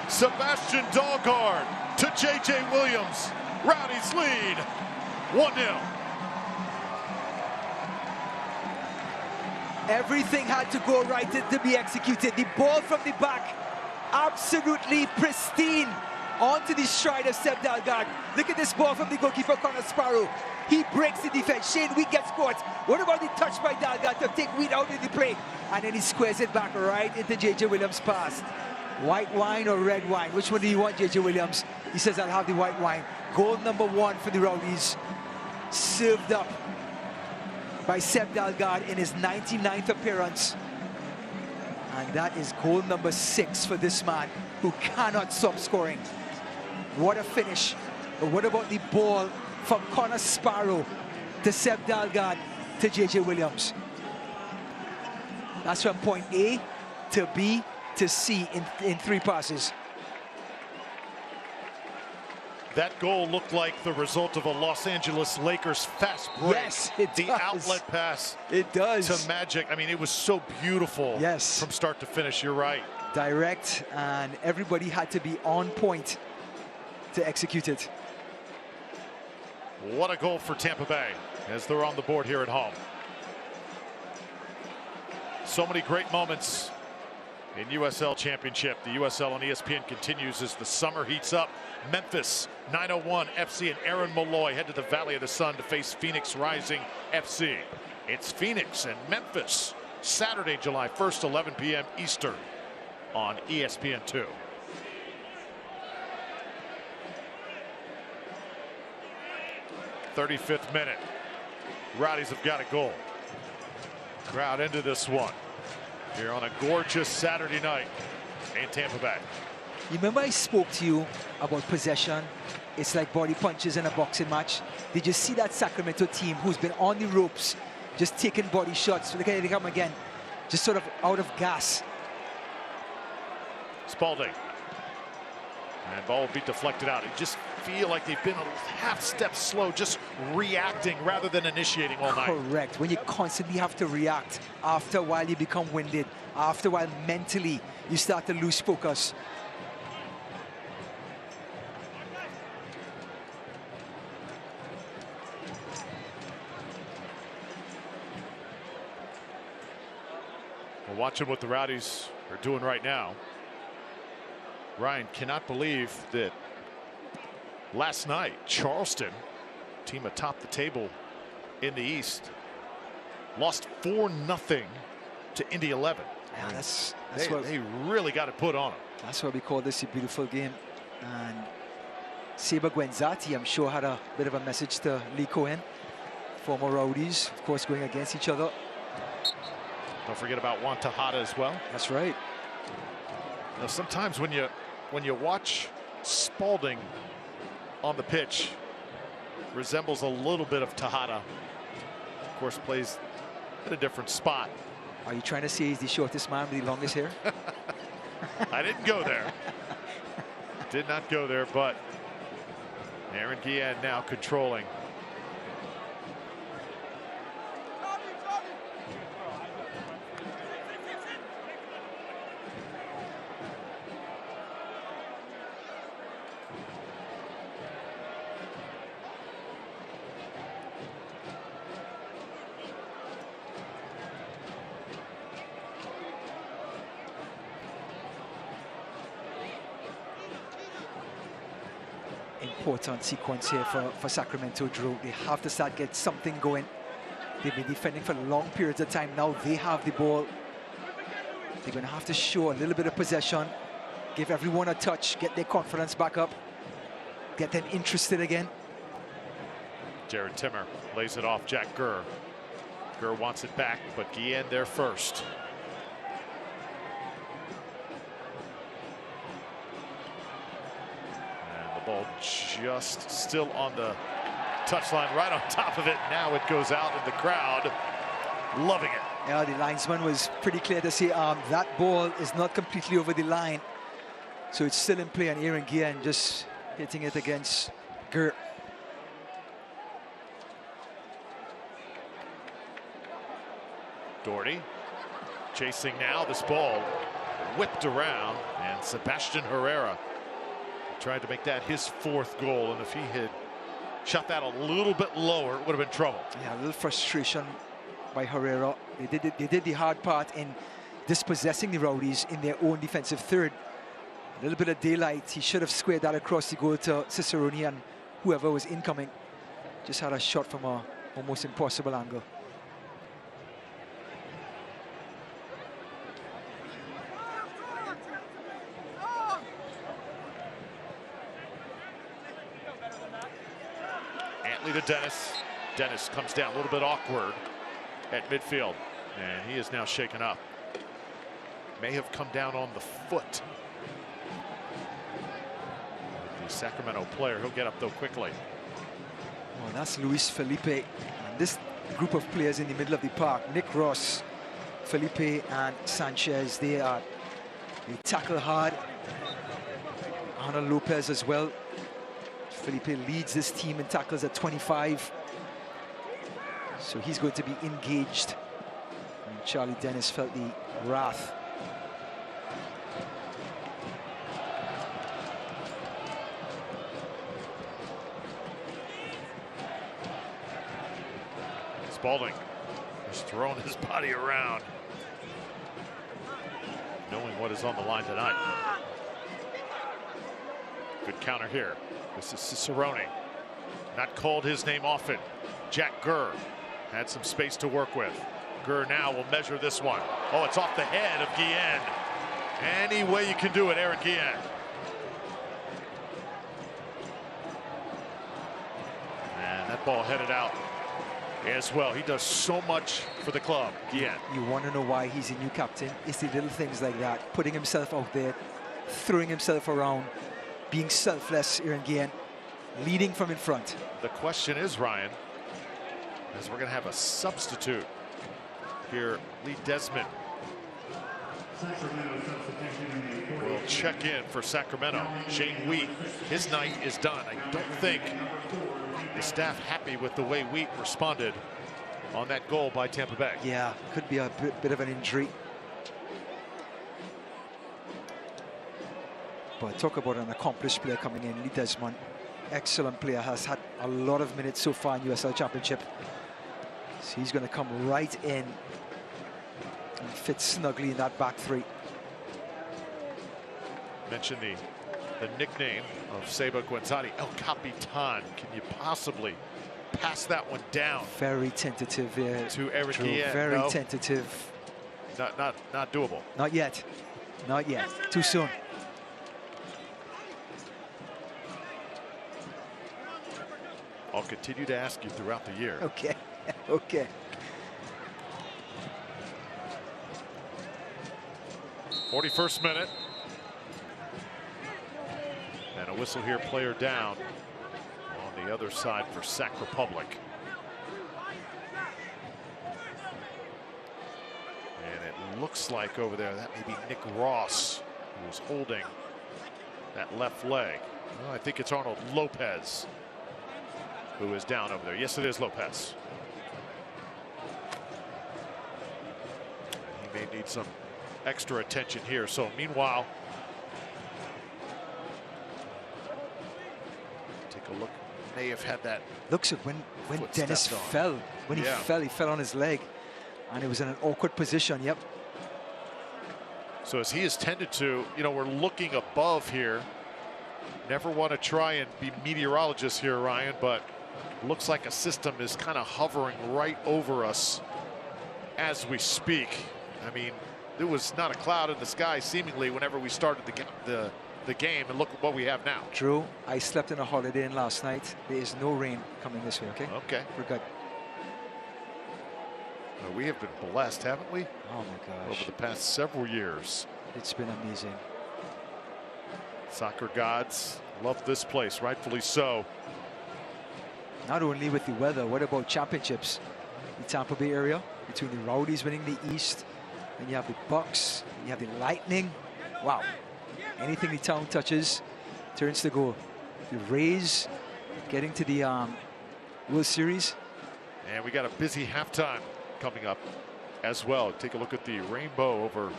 Sebastian Dahlgaard to J.J. Williams. Rowdies lead 1-0. Everything had to go right to be executed. The ball from the back, absolutely pristine, onto the stride of Seb Dahlgaard. Look at this ball from the goalkeeper, Connor Sparrow. He breaks the defense. Shane Wheat gets caught. What about the touch by Dahlgaard to take Wheat out of the play? And then he squares it back right into J.J. Williams' pass. White wine or red wine? Which one do you want, J.J. Williams? He says, I'll have the white wine. Goal number 1 for the Rowdies. served up by Seb Dalgard in his 99th appearance. And that is goal number 6 for this man who cannot stop scoring. What a finish. But what about the ball from Connor Sparrow to Seb Dalgard to JJ Williams? That's from point A to B to C in 3 passes. That goal looked like the result of a Los Angeles Lakers fast break. Yes, it the does. outlet pass. It does. To Magic. I mean, it was so beautiful. Yes. From start to finish. You're right. Direct, and everybody had to be on point to execute it. What a goal for Tampa Bay as they're on the board here at home. So many great moments in USL Championship. The USL on ESPN continues as the summer heats up. Memphis 901 FC and Aaron Molloy head to the Valley of the Sun to face Phoenix Rising FC. It's Phoenix and Memphis Saturday, July 1st, 11 p.m. Eastern on ESPN2. '35th minute. Rowdies have got a goal. Crowd into this one here on a gorgeous Saturday night in Tampa Bay. You remember I spoke to you about possession? It's like body punches in a boxing match. Did you see that Sacramento team who's been on the ropes, just taking body shots? Look at it come again, just sort of out of gas. Spalding. And ball will be deflected out. You just feel like they've been a half step slow, just reacting rather than initiating all night. Correct. When you constantly have to react, after a while you become winded. After a while, mentally, you start to lose focus. We're watching what the Rowdies are doing right now. Ryan cannot believe that last night Charleston, team atop the table in the East, lost 4-0 to Indy 11. Yeah, that's they really got it put on them. That's why we call this a beautiful game. And Saber Guenzati, I'm sure, had a bit of a message to Lee Cohen. Former Rowdies, of course, going against each other. Don't forget about Juan Tejada as well. That's right. Now, sometimes when you watch Spalding on the pitch, resembles a little bit of Tejada. Of course, plays in a different spot. Are you trying to say he's the shortest man with the longest hair? I didn't go there. Did not go there, but Aaron Guillen now controlling. Important sequence here for Sacramento, Drew. They have to start get something going. They've been defending for long periods of time. Now they have the ball. They're going to have to show a little bit of possession, give everyone a touch, get their confidence back up, get them interested again. Jared Timmer lays it off Jack Gurr. Gurr wants it back, but Guillen there first. Ball just still on the touchline, right on top of it. Now it goes out in the crowd, loving it. Yeah, the linesman was pretty clear to say that ball is not completely over the line. So it's still in play, and Aaron Guillen just hitting it against Gert. Doherty chasing now. This ball whipped around, and Sebastian Herrera tried to make that his 4th goal, and if he had shot that a little bit lower, it would have been trouble. Yeah, a little frustration by Herrera. They did the hard part in dispossessing the Rowdies in their own defensive third. A little bit of daylight. He should have squared that across the goal to Cicerone and whoever was incoming. Just had a shot from a almost impossible angle. To Dennis. Dennis comes down a little bit awkward at midfield, and he is now shaken up. May have come down on the foot. The Sacramento player, he'll get up though quickly. Well, that's Luis Felipe. And this group of players in the middle of the park, Nick Ross, Felipe and Sanchez, they tackle hard. Ana Lopez as well. Felipe leads this team in tackles at 25. So he's going to be engaged. And Charlie Dennis felt the wrath. Spalding just throwing his body around, knowing what is on the line tonight. Good counter here. This is Cicerone. Not called his name often. Jack Gurr had some space to work with. Gurr now will measure this one. Oh, it's off the head of Guillen. Any way you can do it, Eric Guillen. And that ball headed out as well. He does so much for the club, Guillen. You want to know why he's a new captain? It's the little things like that. Putting himself out there, throwing himself around, being selfless, Aaron Guillen, leading from in front. The question is, Ryan, as we're going to have a substitute here, Lee Desmond will check in for Sacramento. Shane Wheat, his night is done. I don't think the staff happy with the way Wheat responded on that goal by Tampa Bay. Yeah, could be a bit of an injury. But talk about an accomplished player coming in, Lee Desmond. Excellent player, has had a lot of minutes so far in USL Championship. So he's going to come right in and fit snugly in that back three. Mention the nickname of Seba Guenzati, El Capitan. Can you possibly pass that one down? Very tentative to Eric Guillen. Very tentative. Not doable. Not yet. Not yet. Too soon. I'll continue to ask you throughout the year. Okay. Okay. '41st minute. And a whistle here, player down on the other side for Sac Republic. And it looks like over there that may be Nick Ross who is holding that left leg. Well, I think it's Arnold Lopez who is down over there. Yes, it is Lopez. He may need some extra attention here. So meanwhile, take a look. May have had that. Looks at when Dennis fell. When he fell on his leg, and it was in an awkward position. Yep. So as he is tended to, you know, we're looking above here. Never want to try and be meteorologists here, Ryan, but looks like a system is kind of hovering right over us as we speak. I mean, there was not a cloud in the sky seemingly whenever we started the game, and look at what we have now. Drew, I slept in a Holiday Inn last night. There is no rain coming this way, okay? Okay. We're good. We have been blessed, haven't we? Oh my gosh. Over the past several years. It's been amazing. Soccer gods love this place, rightfully so. Not only with the weather, what about championships? The Tampa Bay area, between the Rowdies winning the East, and you have the Bucks, you have the Lightning. Wow. Anything the town touches turns to gold. The Rays getting to the World Series. And we got a busy halftime coming up as well. Take a look at the rainbow over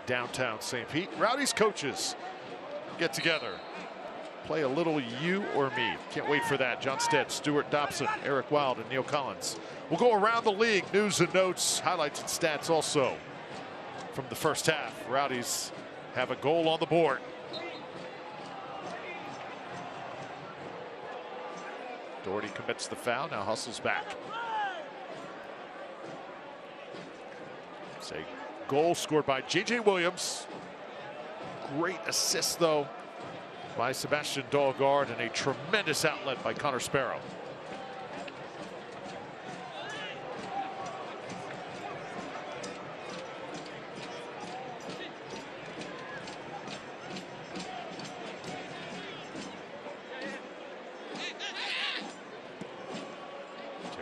downtown St. Pete. Rowdies coaches get together, play a little you or me. Can't wait for that. John Stead, Stuart Dobson, Eric Wild, and Neil Collins. We'll go around the league, news and notes, highlights and stats also from the first half. Rowdies have a goal on the board. Doherty commits the foul, now hustles back. It's a goal scored by J.J. Williams. Great assist, though, by Sebastian Dahlgaard, and a tremendous outlet by Connor Sparrow.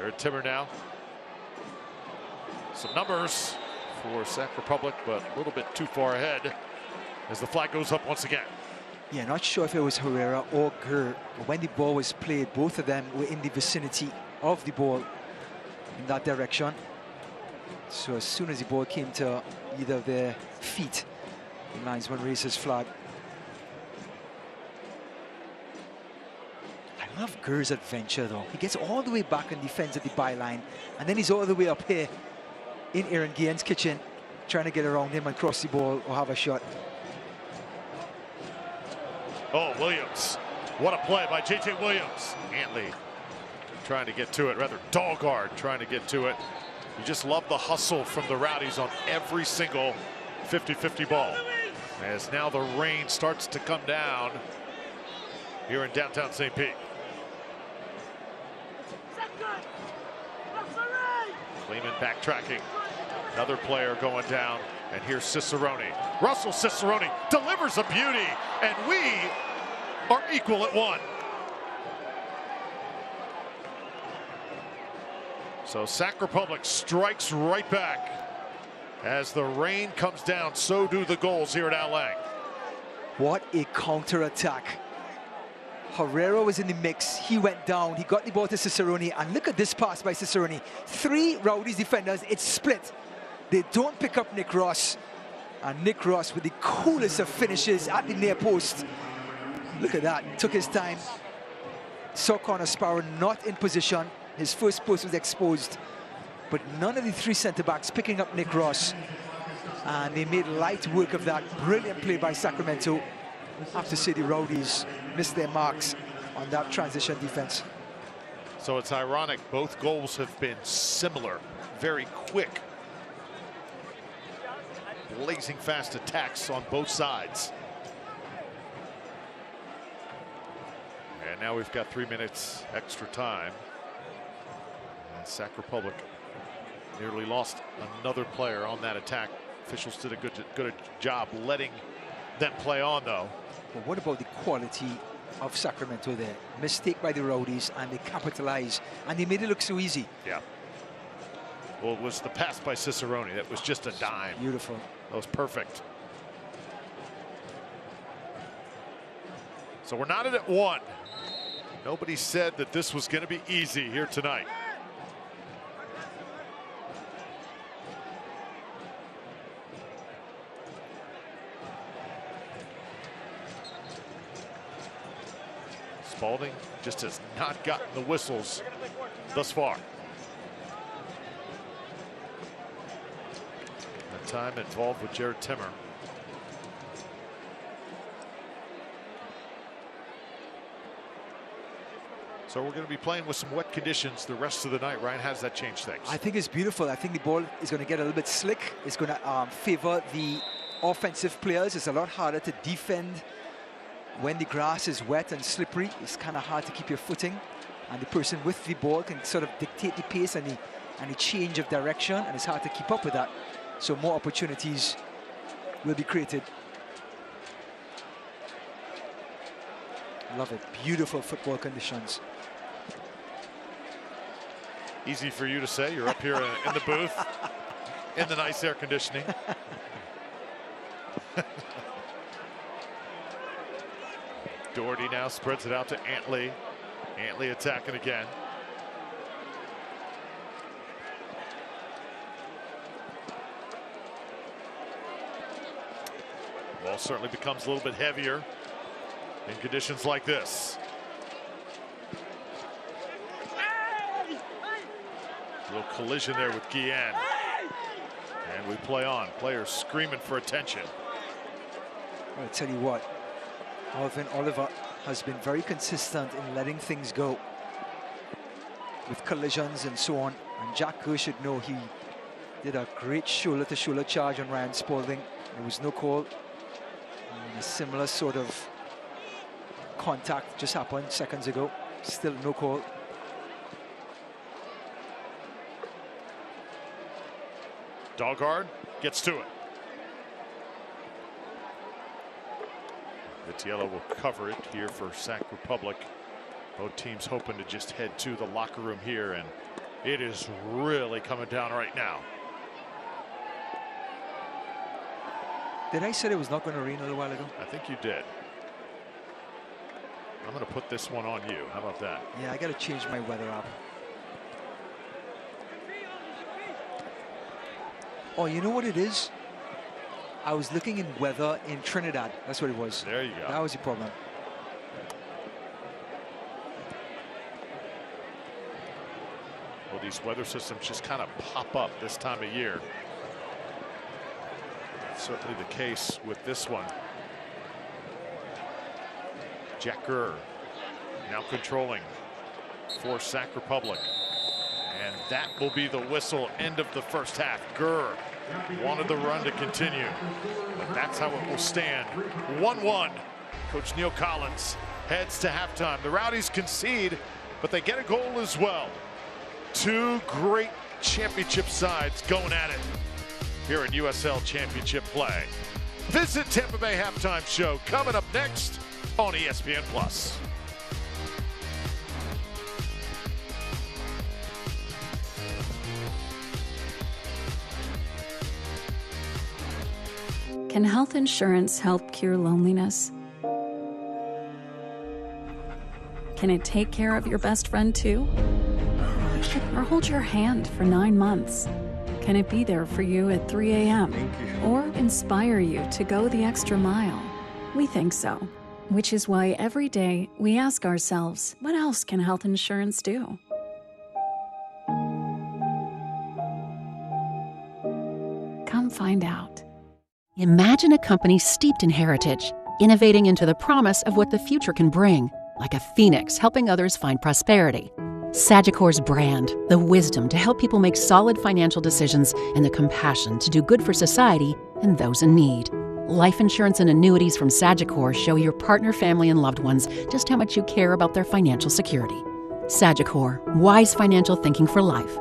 Jared Timmer now. Some numbers for Sac Republic, but a little bit too far ahead as the flag goes up once again. Yeah, not sure if it was Herrera or Gurr. When the ball was played, both of them were in the vicinity of the ball in that direction. So as soon as the ball came to either of their feet, the linesman raised his flag. I love Gurr's adventure, though. He gets all the way back and defends at the byline, and then he's all the way up here in Aaron Guillen's kitchen, trying to get around him and cross the ball or have a shot. Oh, Williams. What a play by J.J. Williams. Antley trying to get to it, rather Dahlgaard trying to get to it. You just love the hustle from the Rowdies on every single 50-50 ball. As now the rain starts to come down here in downtown St. Pete. Lehman backtracking. Another player going down. And here's Cicerone. Russell Cicerone delivers a beauty. And we are equal at 1. So Sac Republic strikes right back. As the rain comes down, so do the goals here at Al Lang. What a counter-attack. Herrera was in the mix. He went down. He got the ball to Cicerone. And look at this pass by Cicerone. 3 Rowdies defenders. It's split. They don't pick up Nick Ross. And Nick Ross with the coolest of finishes at the near post. Look at that. Took his time. Saw Connor Sparrow not in position. His first post was exposed. But none of the 3 centre-backs picking up Nick Ross. And they made light work of that. Brilliant play by Sacramento. I have to say the Rowdies missed their marks on that transition defense. So it's ironic, both goals have been similar, very quick. Blazing fast attacks on both sides. And now we've got 3 minutes extra time. And Sac Republic nearly lost another player on that attack. Officials did a good job letting them play on, though. But what about the quality of Sacramento there? Mistake by the Rowdies, and they capitalize, and they made it look so easy. Yeah. Well, it was the pass by Cicerone. That was just a dime. Beautiful. That was perfect. So we're not at 1. Nobody said that this was going to be easy here tonight. Spalding just has not gotten the whistles thus far. The time involved with Jared Timmer. So we're going to be playing with some wet conditions the rest of the night. Ryan, how does that change things? I think it's beautiful. I think the ball is going to get a little bit slick. It's going to favor the offensive players. It's a lot harder to defend when the grass is wet and slippery. It's kind of hard to keep your footing, and the person with the ball can sort of dictate the pace and the change of direction, and it's hard to keep up with that. So more opportunities will be created. Love it. Beautiful football conditions. Easy for you to say. You're up here in the booth in the nice air conditioning. Doherty now spreads it out to Antley. Antley attacking again. Ball certainly becomes a little bit heavier in conditions like this. A little collision there with Guillen. And we play on. Players screaming for attention. I'll tell you what, Alvin Oliver has been very consistent in letting things go with collisions and so on. And Jack Kerr should know he did a great shoulder-to-shoulder charge on Ryan Spalding. There was no call. And a similar sort of contact just happened seconds ago. Still no call. Dahlgaard gets to it. Vitiello will cover it here for Sac Republic. Both teams hoping to just head to the locker room here and It is really coming down right now. Did I say it was not going to rain a little while ago? I think you did. I'm going to put this one on you. How about that? Yeah, I got to change my weather app. Oh, you know what it is? I was looking in weather in Trinidad. That's what it was. There you go. That was the problem. Well, these weather systems just kind of pop up this time of year. Certainly the case with this one. Jack Gurr now controlling for Sac Republic. And that will be the whistle, end of the first half. Gurr wanted the run to continue, but that's how it will stand. 1-1. Coach Neil Collins heads to halftime. The Rowdies concede, but they get a goal as well. Two great championship sides going at it here in USL Championship play. Visit Tampa Bay Halftime Show coming up next on ESPN+. Can health insurance help cure loneliness? Can it take care of your best friend too? Or hold your hand for 9 months? Can it be there for you at 3 a.m.? Or inspire you to go the extra mile? We think so, which is why every day we ask ourselves, what else can health insurance do? Come find out. Imagine a company steeped in heritage, innovating into the promise of what the future can bring, like a phoenix helping others find prosperity. Sagicor's brand, the wisdom to help people make solid financial decisions and the compassion to do good for society and those in need. Life insurance and annuities from Sagicor show your partner, family, and loved ones just how much you care about their financial security. Sagicor, wise financial thinking for life.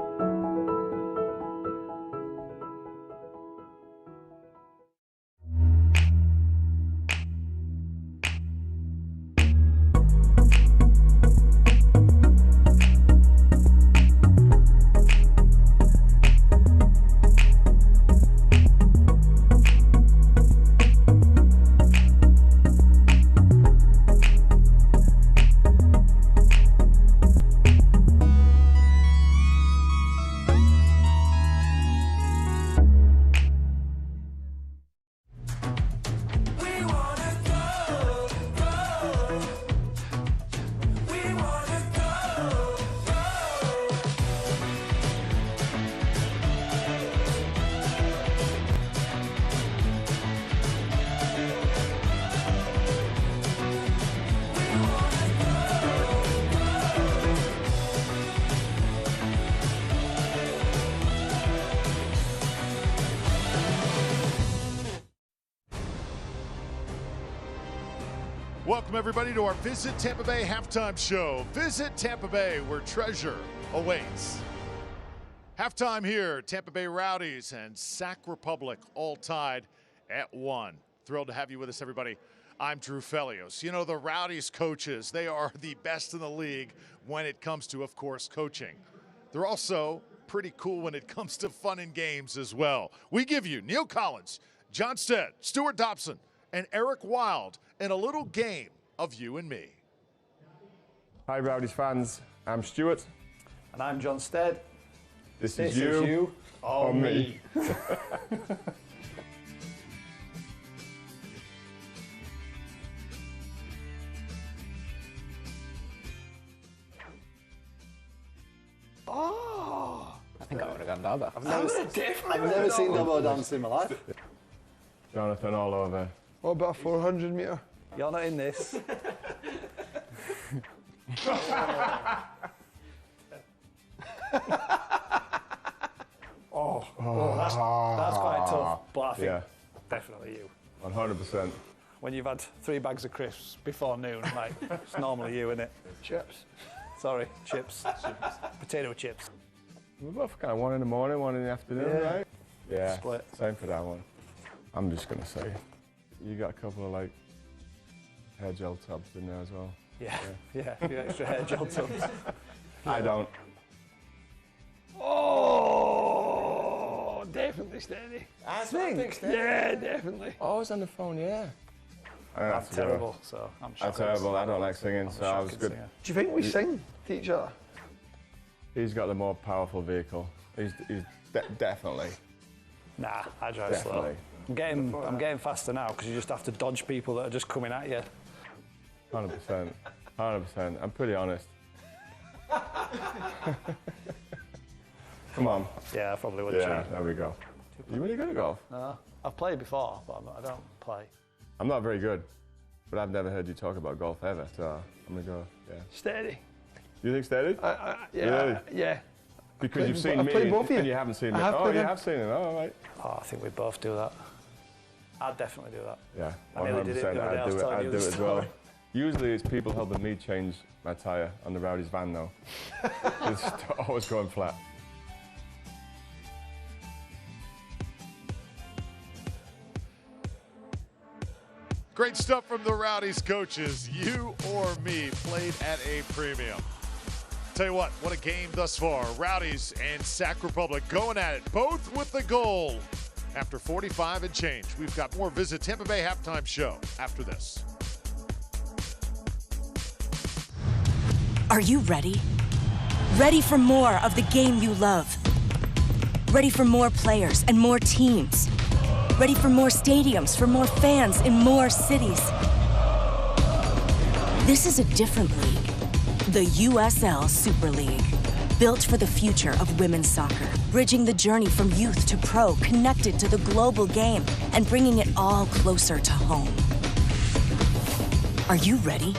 Welcome, everybody, to our Visit Tampa Bay Halftime Show. Visit Tampa Bay, where treasure awaits. Halftime here, Tampa Bay Rowdies and Sac Republic all tied at 1. Thrilled to have you with us, everybody. I'm Drew Felios. You know, the Rowdies coaches, they are the best in the league when it comes to, of course, coaching. They're also pretty cool when it comes to fun and games as well. We give you Neil Collins, John Stead, Stuart Dobson, and Eric Wild in a little game of you and me. Hi Rowdies fans, I'm Stuart. And I'm John Stead. This is you or me. Oh! I think I would have gone double. I've never seen double dance in my life. Jonathan all over. What about 400 metre? You're not in this. That's quite tough, but I think definitely you. 100%. When you've had 3 bags of crisps before noon, like, it's normally you, isn't it? Chips. Sorry, chips. Potato chips. We're both kind of 1 in the morning, 1 in the afternoon, right? Yeah, Split. same for that one. I'm just going to say, you got a couple of like hair gel tubs in there as well. Yeah, a few extra hair gel tubs. I don't. definitely steady. I think steady. Yeah, definitely. Oh, it's on the phone, yeah. I'm terrible, so I'm shocked. I'm terrible. I don't like singing, so I was good. Singer. Do you think we sing to each other? He's got the more powerful vehicle. He's definitely. Nah, I drive slow. I'm getting faster now because you just have to dodge people that are just coming at you. 100%. 100%. I'm pretty honest. Come on. Yeah, I probably would. Yeah, there we go. You really good at golf? No, I've played before, but I don't play. I'm not very good, but I've never heard you talk about golf ever, so I'm gonna go, yeah. Steady. You think steady? Yeah. Really? Yeah. Because you've seen I've me played both of you. and you haven't seen me. I have Oh, played you him. have seen it. Oh, all right. Oh, I think we both do that. I'd definitely do that. Yeah, I nearly did it the 100%. other day, I was telling I'd you do the it as well. story. Usually it's people helping me change my tyre on the Rowdies van though. It's always going flat. Great stuff from the Rowdies coaches. You or me played at a premium. Tell you what a game thus far. Rowdies and Sac Republic going at it, both with the goal after 45 and change. We've got more Visit Tampa Bay halftime show after this. Are you ready? Ready for more of the game you love? Ready for more players and more teams? Ready for more stadiums, for more fans in more cities? This is a different league. The USL Super League. Built for the future of women's soccer. Bridging the journey from youth to pro, connected to the global game, and bringing it all closer to home. Are you ready?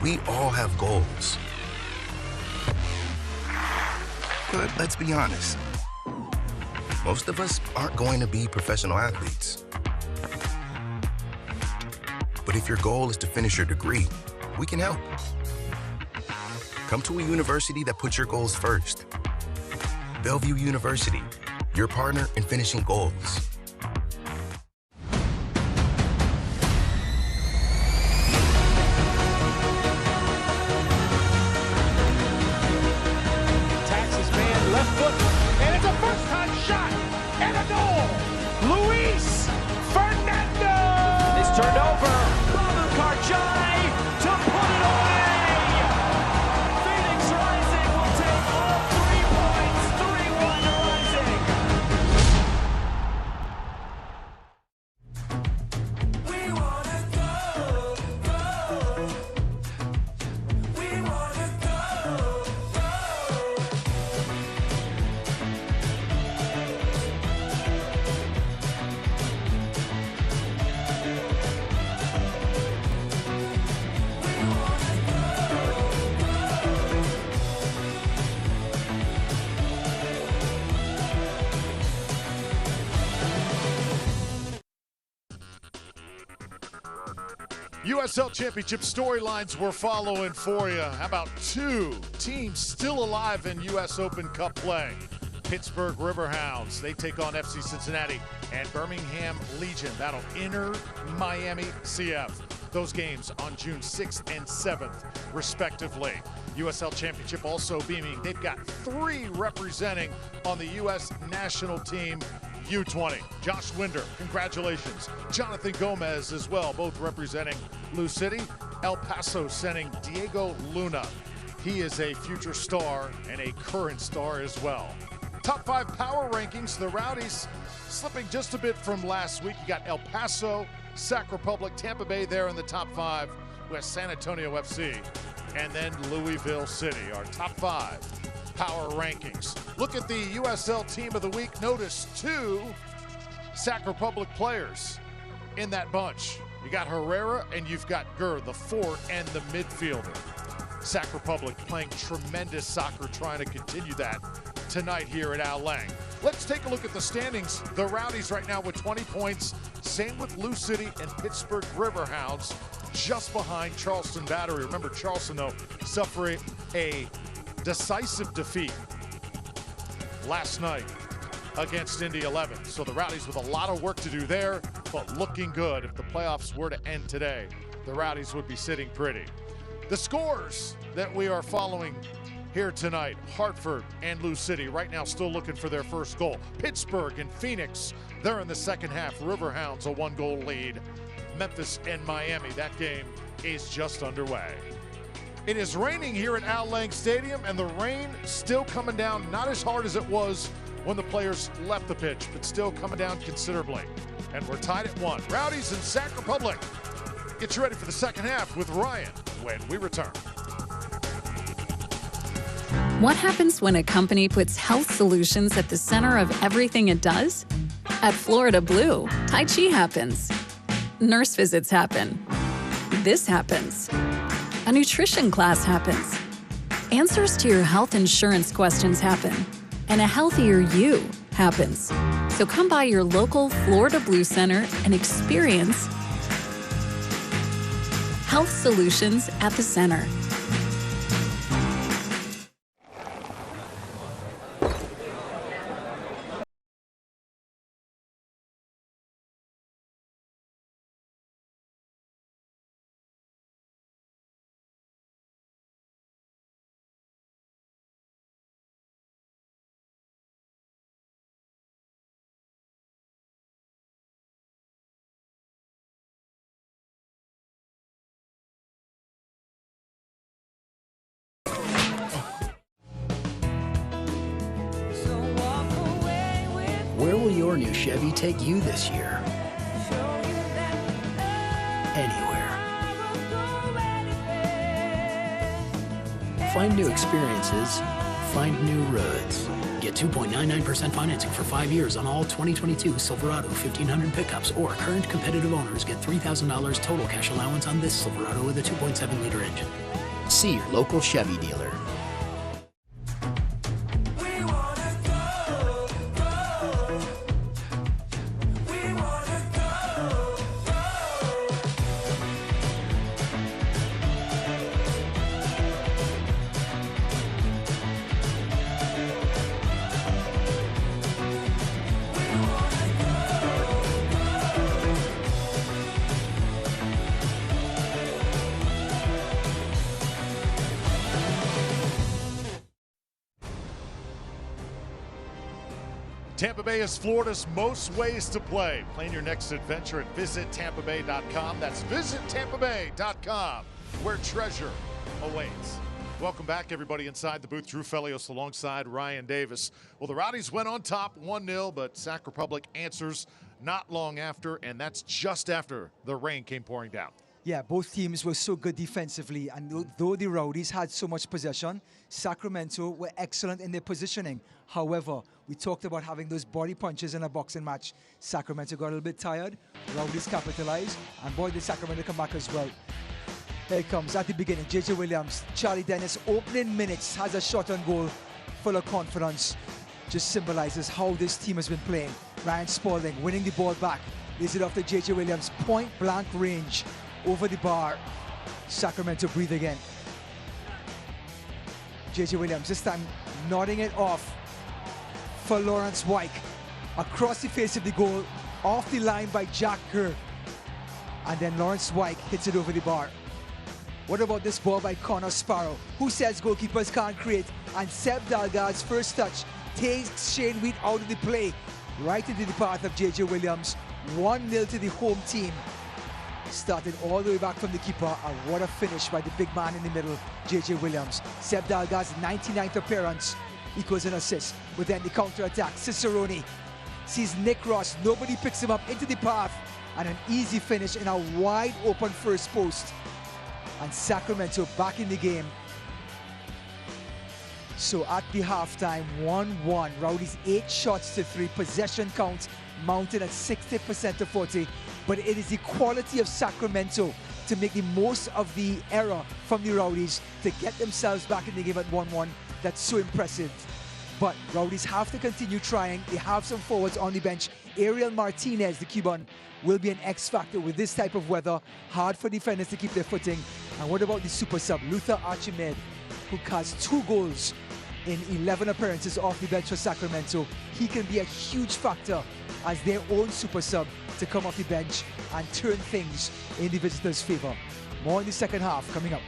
We all have goals. But let's be honest, most of us aren't going to be professional athletes. But if your goal is to finish your degree, we can help. Come to a university that puts your goals first. Bellevue University, your partner in finishing goals. USL Championship storylines we're following for you. How about two teams still alive in US Open Cup play? Pittsburgh Riverhounds, they take on FC Cincinnati, and Birmingham Legion, that'll enter Miami CF. Those games on June 6th and 7th, respectively. USL Championship also beaming. They've got 3 representing on the U.S. national team U20. Josh Winder, congratulations. Jonathan Gomez as well, both representing Lou City. El Paso sending Diego Luna. He is a future star and a current star as well. Top 5 power rankings, the Rowdies slipping just a bit from last week. You got El Paso, Sac Republic, Tampa Bay there in the top 5, with San Antonio FC, and then Louisville City, our top 5 power rankings. Look at the USL Team of the Week. Notice 2 Sac Republic players in that bunch. You got Herrera and you've got Gurr, the forward and the midfielder. Sac Republic playing tremendous soccer, trying to continue that tonight here at Al Lang. Let's take a look at the standings. The Rowdies right now with 20 points. Same with Lou City and Pittsburgh Riverhounds, just behind Charleston Battery. Remember, Charleston, though, suffering a decisive defeat last night against Indy 11. So the Rowdies with a lot of work to do there, but looking good. If the playoffs were to end today, the Rowdies would be sitting pretty. The scores that we are following here tonight: Hartford and Lou City right now still looking for their first goal. Pittsburgh and Phoenix, they're in the second half. Riverhounds a 1-goal lead. Memphis and Miami, that game is just underway. It is raining here at Al Lang Stadium, and the rain still coming down, not as hard as it was when the players left the pitch, but still coming down considerably. And we're tied at 1. Rowdies and Sac Republic. Get you ready for the second half with Ryan when we return. What happens when a company puts health solutions at the center of everything it does? At Florida Blue, Tai Chi happens. Nurse visits happen. This happens. A nutrition class happens. Answers to your health insurance questions happen. And a healthier you happens. So come by your local Florida Blue Center and experience health solutions at the center. Where will your new Chevy take you this year? Anywhere. Find new experiences, find new roads. Get 2.99% financing for 5 years on all 2022 Silverado 1500 pickups, or current competitive owners get $3,000 total cash allowance on this Silverado with a 2.7-liter engine. See your local Chevy dealer. Tampa Bay is Florida's most ways to play. Plan your next adventure at visitampabay.com. That's visitampabay.com, where treasure awaits. Welcome back, everybody, inside the booth. Drew Felios alongside Ryan Davis. Well, the Rowdies went on top 1-0, but Sac Republic answers not long after, and that's just after the rain came pouring down. Yeah, both teams were so good defensively, and though the Rowdies had so much possession, Sacramento were excellent in their positioning. However, we talked about having those body punches in a boxing match. Sacramento got a little bit tired, Rowdies capitalized, and boy, did Sacramento come back as well. Here it comes at the beginning. J.J. Williams, Charlie Dennis, opening minutes, has a shot on goal, full of confidence. Just symbolizes how this team has been playing. Ryan Spalding winning the ball back, lays it off to J.J. Williams, point blank range. Over the bar. Sacramento breathe again. J.J. Williams this time nodding it off for Lawrence White. Across the face of the goal, off the line by Jack Kerr. And then Lawrence White hits it over the bar. What about this ball by Connor Sparrow? Who says goalkeepers can't create? And Seb Dalgar's first touch takes Shane Wheat out of the play. Right into the path of J.J. Williams. 1-0 to the home team. Started all the way back from the keeper, and what a finish by the big man in the middle, J.J. Williams. Seb Dalgar's 99th appearance equals an assist. But then the counter-attack, Cicerone sees Nick Ross, nobody picks him up into the path, and an easy finish in a wide open first post. And Sacramento back in the game. So at the halftime, 1-1, Rowdies 8 shots to 3, possession count mounted at 60% to 40. But it is the quality of Sacramento to make the most of the error from the Rowdies to get themselves back in the game at 1-1. That's so impressive. But Rowdies have to continue trying. They have some forwards on the bench. Ariel Martinez, the Cuban, will be an X factor with this type of weather. Hard for defenders to keep their footing. And what about the super sub, Luther Archimed, who has 2 goals in 11 appearances off the bench for Sacramento. He can be a huge factor as their own super sub to come off the bench and turn things in the visitors' favor. More in the second half coming up.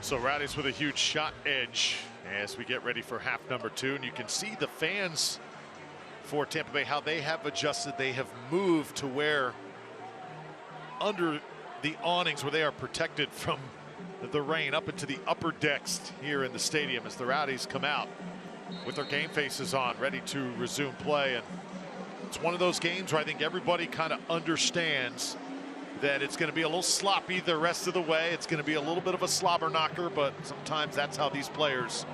So Rowdies with a huge shot edge as we get ready for half number 2. And you can see the fans for Tampa Bay, how they have adjusted. They have moved to where under the awnings where they are protected from the rain up into the upper decks here in the stadium as the Rowdies come out with their game faces on, ready to resume play. And it's one of those games where I think everybody kind of understands that it's going to be a little sloppy the rest of the way. It's going to be a little bit of a slobber knocker, but sometimes that's how these players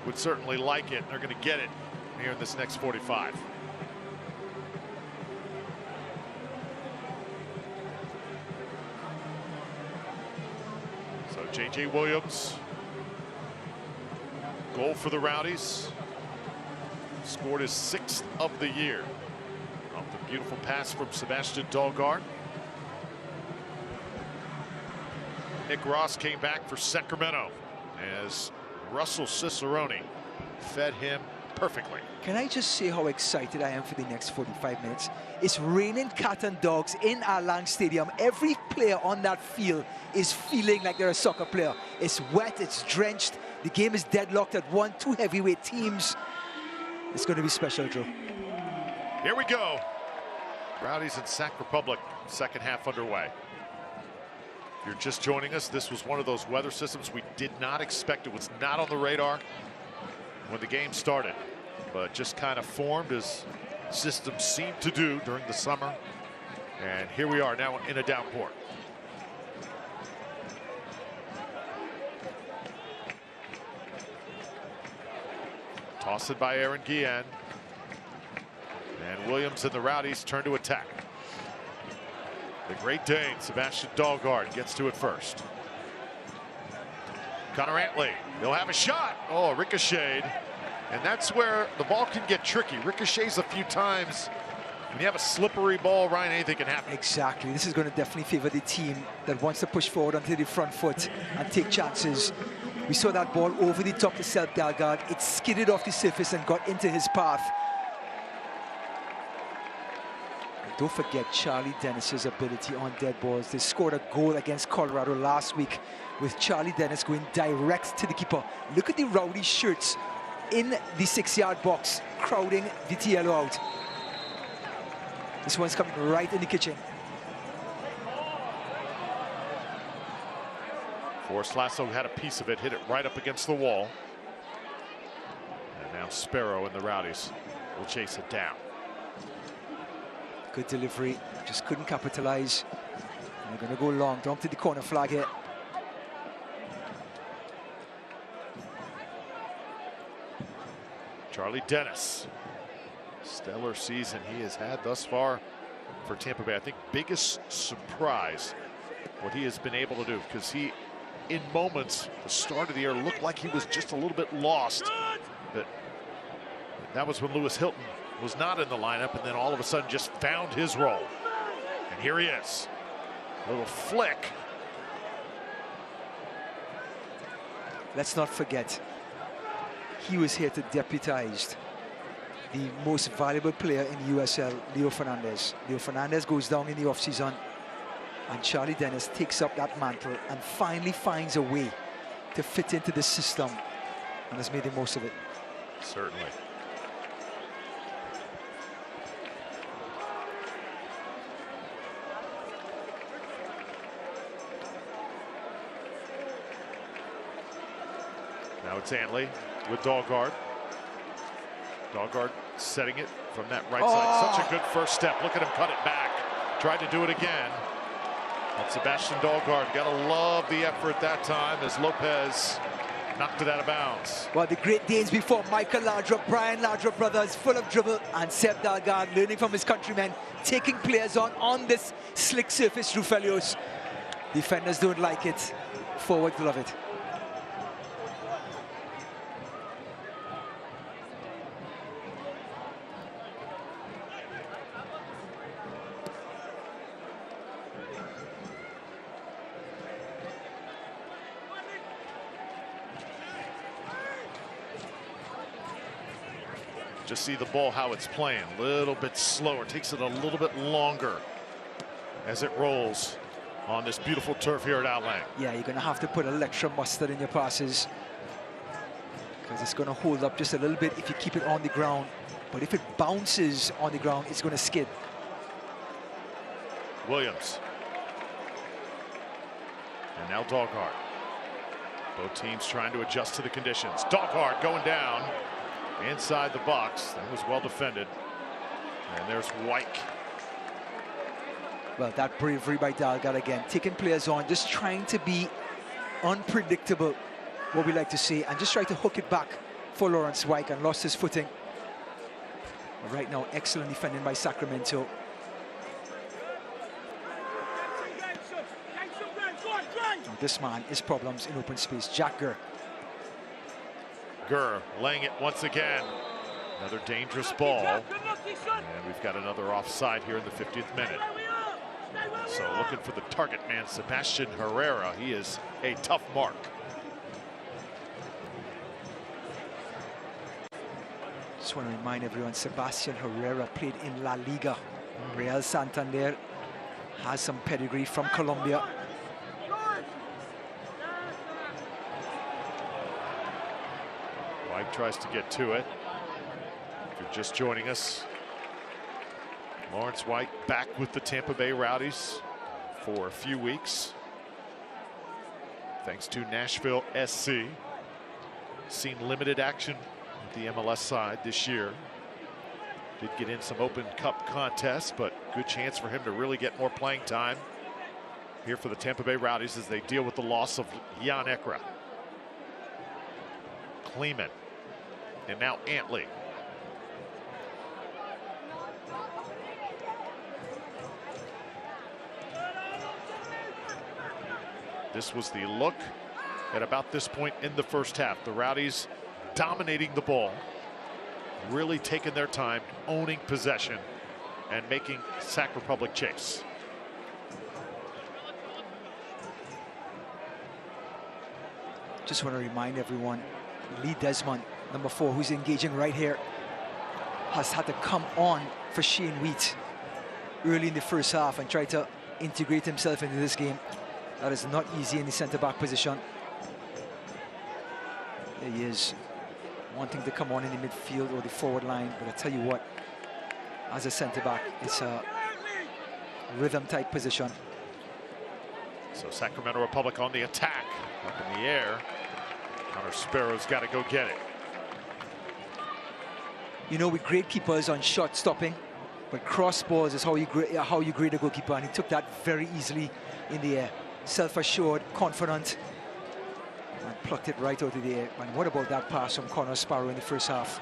would certainly like it. They're going to get it here in this next 45. So J.J. Williams, goal for the Rowdies. Scored his 6th of the year. Off the beautiful pass from Sebastian Dahlgaard. Nick Ross came back for Sacramento as Russell Cicerone fed him perfectly. Can I just say how excited I am for the next 45 minutes? It's raining cat and dogs in our Lang Stadium. Every player on that field is feeling like they're a soccer player. It's wet, it's drenched. The game is deadlocked at 1-2 heavyweight teams. It's going to be special, Drew. Here we go. Rowdies and Sac Republic, second half underway. If you're just joining us, this was one of those weather systems we did not expect. It was not on the radar when the game started, but just kind of formed as systems seem to do during the summer. And here we are now in a downpour. Toss it by Aaron Guillen. And Williams and the Rowdies turn to attack. The Great Dane, Sebastian Dahlgaard, gets to it first. Connor Antley, he'll have a shot. Oh, ricocheted. And that's where the ball can get tricky. Ricochets a few times. When you have a slippery ball, Ryan, anything can happen. Exactly. This is going to definitely favor the team that wants to push forward onto the front foot and take chances. We saw that ball over the top to Self Dahlgaard. It skidded off the surface and got into his path. Don't forget Charlie Dennis's ability on dead balls. They scored a goal against Colorado last week with Charlie Dennis going direct to the keeper. Look at the Rowdy shirts in the 6-yard box, crowding the TLO out. This one's coming right in the kitchen. Forrest Lasso had a piece of it, hit it right up against the wall. And now Sparrow and the Rowdies will chase it down. Good delivery, just couldn't capitalize. And they're going to go long, dump to the corner flag here. Charlie Dennis, stellar season he has had thus far for Tampa Bay. I think biggest surprise what he has been able to do, because he, in moments, the start of the year looked like he was just a little bit lost. But that was when Lewis Hilton was not in the lineup, and then all of a sudden just found his role. And here he is. A little flick. Let's not forget, he was here to deputize the most valuable player in USL, Leo Fernandez. Leo Fernandez goes down in the offseason, and Charlie Dennis takes up that mantle and finally finds a way to fit into the system and has made the most of it. Certainly. Now it's Antley with Dahlgaard. Dahlgaard setting it from that right side. Such a good first step. Look at him cut it back. Tried to do it again. And Sebastian Dahlgaard, gotta love the effort that time as Lopez knocked it out of bounds. Well, the great days before Michael Lardrup, Brian Lardrup brothers, full of dribble, and Seb Dalgard learning from his countrymen, taking players on this slick surface, Rufelios. Defenders don't like it, forwards love it. Just see the ball, how it's playing. A little bit slower, takes it a little bit longer as it rolls on this beautiful turf here at Outland. Yeah, you're going to have to put a little extra mustard in your passes because it's going to hold up just a little bit if you keep it on the ground. But if it bounces on the ground, it's going to skid. Williams. And now Dalgard. Both teams trying to adjust to the conditions. Dalgard going down inside the box. That was well defended. And there's Wyke. Well, that bravery by Dalgard again, taking players on, just trying to be unpredictable, what we like to say, and just try to hook it back for Lawrence Wyke, and lost his footing. But right now, excellent defending by Sacramento. Now, this man is problems in open space. Jack Gurr. Gurr laying it once again. Another dangerous ball. And we've got another offside here in the 50th minute. So looking for the target man, Sebastian Herrera. He is a tough mark. Just want to remind everyone, Sebastian Herrera played in La Liga. Real Santander, has some pedigree from Colombia. Wyke tries to get to it. If you're just joining us, Lawrence Wyke back with the Tampa Bay Rowdies for a few weeks, thanks to Nashville SC. Seen limited action with the MLS side this year. Did get in some Open Cup contests, but good chance for him to really get more playing time here for the Tampa Bay Rowdies as they deal with the loss of Jan Ekra. Kleeman, and now Antley. This was the look at about this point in the first half. The Rowdies dominating the ball, really taking their time, owning possession, and making Sac Republic chase. Just want to remind everyone, Lee Desmond, number 4, who's engaging right here, has had to come on for Shane Wheat early in the first half and try to integrate himself into this game. That is not easy in the centre-back position. There he is, wanting to come on in the midfield or the forward line, but I tell you what, as a centre-back, it's a rhythm-type position. So Sacramento Republic on the attack, up in the air. Connor Sparrow's got to go get it. You know, with great keepers on shot stopping, but cross balls is how you grade a goalkeeper, and he took that very easily in the air. Self-assured, confident, and plucked it right out of the air. And what about that pass from Connor Sparrow in the first half?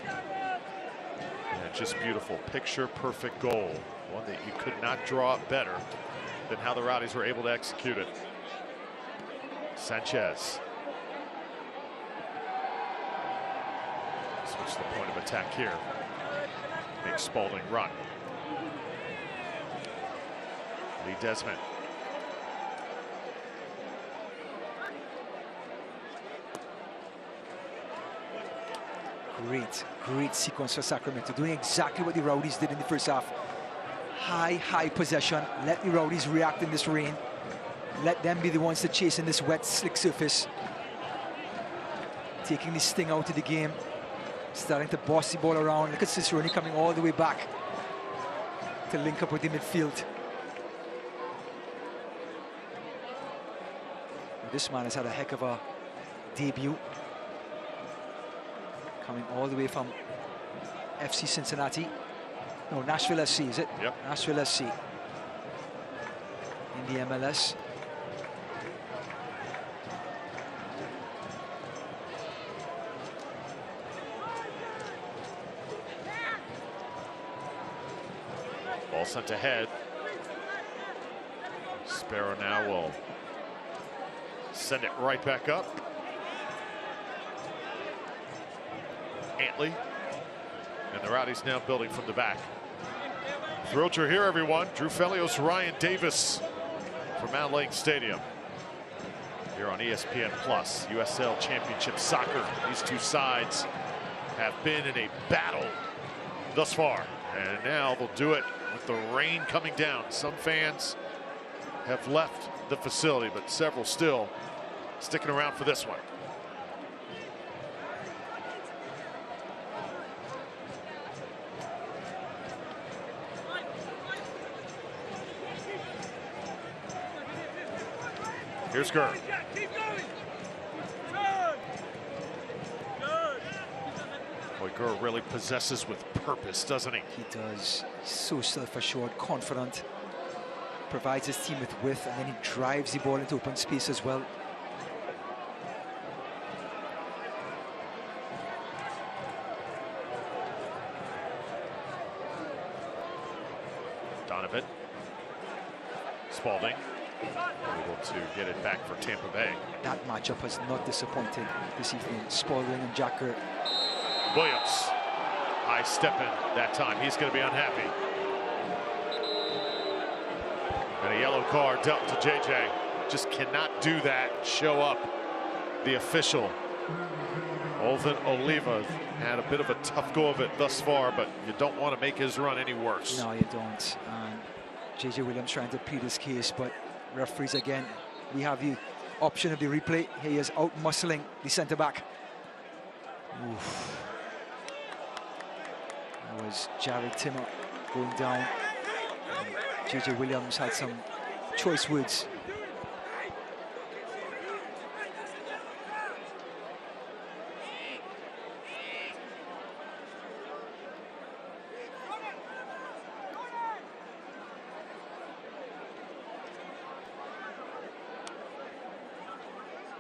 Yeah, just beautiful, picture-perfect goal. One that you could not draw up better than how the Rowdies were able to execute it. Sanchez. Switch the point of attack here. Makes Spalding run. Lee Desmond. Great sequence for Sacramento, doing exactly what the Rowdies did in the first half. High possession. Let the Rowdies react in this rain. Let them be the ones to chase in this wet, slick surface. Taking the sting out of the game. Starting to boss the ball around. Look at Cicerone coming all the way back to link up with the midfield. This man has had a heck of a debut. Coming all the way from FC Cincinnati. No, Nashville SC, is it? Yep. Nashville SC. In the MLS. Ball sent ahead. Sparrow now will send it right back up. Antley. And the Rowdies now building from the back. Thrilled you're here, everyone. Drew Felios, Ryan Davis from Al Lake Stadium. Here on ESPN Plus, USL Championship Soccer. These two sides have been in a battle thus far. And now they'll do it with the rain coming down. Some fans have left the facility, but several still sticking around for this one. Here's Gurr. Boy, Gurr really possesses with purpose, doesn't he? He does. He's so self-assured, confident. Provides his team with width, and then he drives the ball into open space as well. Donovan. Spalding. Able to get it back for Tampa Bay. That matchup has not disappointed this evening. Spalding and Jacker. Williams. High stepping that time. He's going to be unhappy. And a yellow card dealt to JJ. Just cannot do that. Show up. The official. Olden Oliva had a bit of a tough go of it thus far, but you don't want to make his run any worse. No, you don't. And JJ Williams trying to plead his case, but referees again, we have the option of the replay. He is out muscling the centre back. Oof. That was Jared Timmer going down. JJ Williams had some choice words.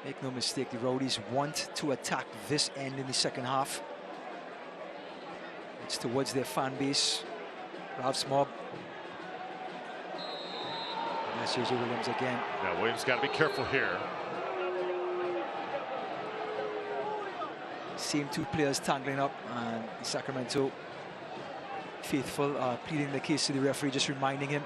Make no mistake, the Rowdies want to attack this end in the second half. It's towards their fan base. Ralph's mob. And that's JJ Williams again. Now Williams got to be careful here. Same two players tangling up, and Sacramento faithful pleading the case to the referee, just reminding him.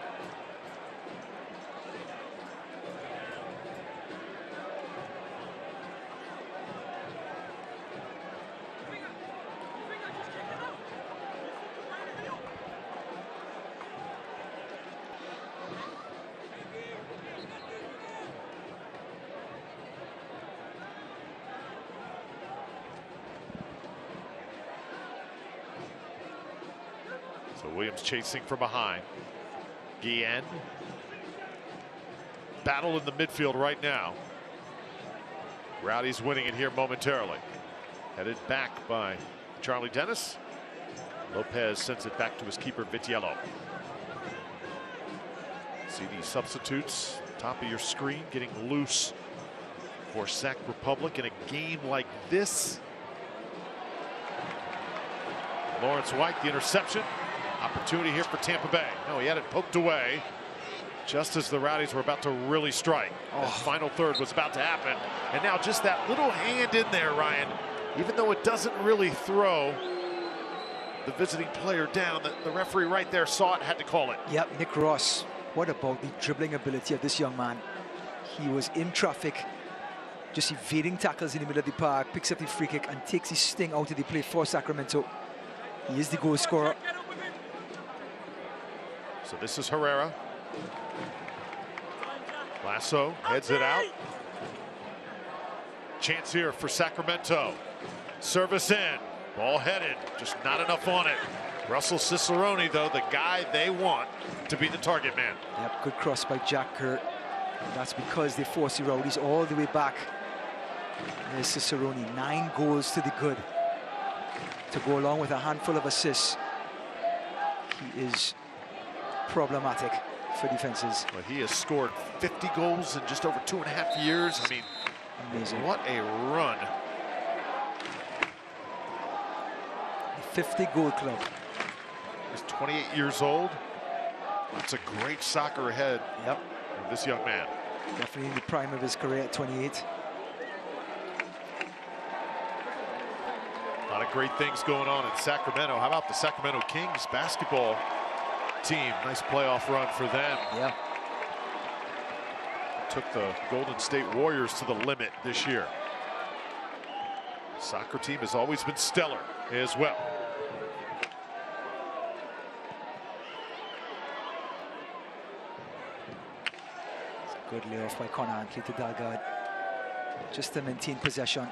So Williams chasing from behind. Guillen. Battle in the midfield right now. Rowdies winning it here momentarily. Headed back by Charlie Dennis. Lopez sends it back to his keeper, Vitiello. See these substitutes, top of your screen, getting loose for Sac Republic in a game like this. Lawrence White, the interception. Opportunity here for Tampa Bay. No, he had it poked away just as the Rowdies were about to really strike. The final third was about to happen. And now just that little hand in there, Ryan, even though it doesn't really throw the visiting player down, the referee right there saw it, had to call it. Yep, Nick Ross. What about the dribbling ability of this young man? He was in traffic, just evading tackles in the middle of the park, picks up the free kick and takes his sting out of the play for Sacramento. He is the goal scorer. So this is Herrera. Lasso heads it out. Chance here for Sacramento. Service in. Ball headed. Just not enough on it. Russell Cicerone, though, the guy they want to be the target man. Yep, good cross by Jack Kerr. And that's because they force the Rowdies all the way back. There's Cicerone, 9 goals to the good, to go along with a handful of assists. He is problematic for defenses. But he has scored 50 goals in just over 2.5 years. I mean, amazing. What a run. 50-goal club. He's 28 years old. That's a great soccer ahead. Yep. Of this young man. Definitely in the prime of his career at 28. A lot of great things going on in Sacramento. How about the Sacramento Kings basketball team? Nice playoff run for them. Yeah. Took the Golden State Warriors to the limit this year. Soccer team has always been stellar as well. Good layoff by Connor Antley to Dalgard. Just to maintain possession.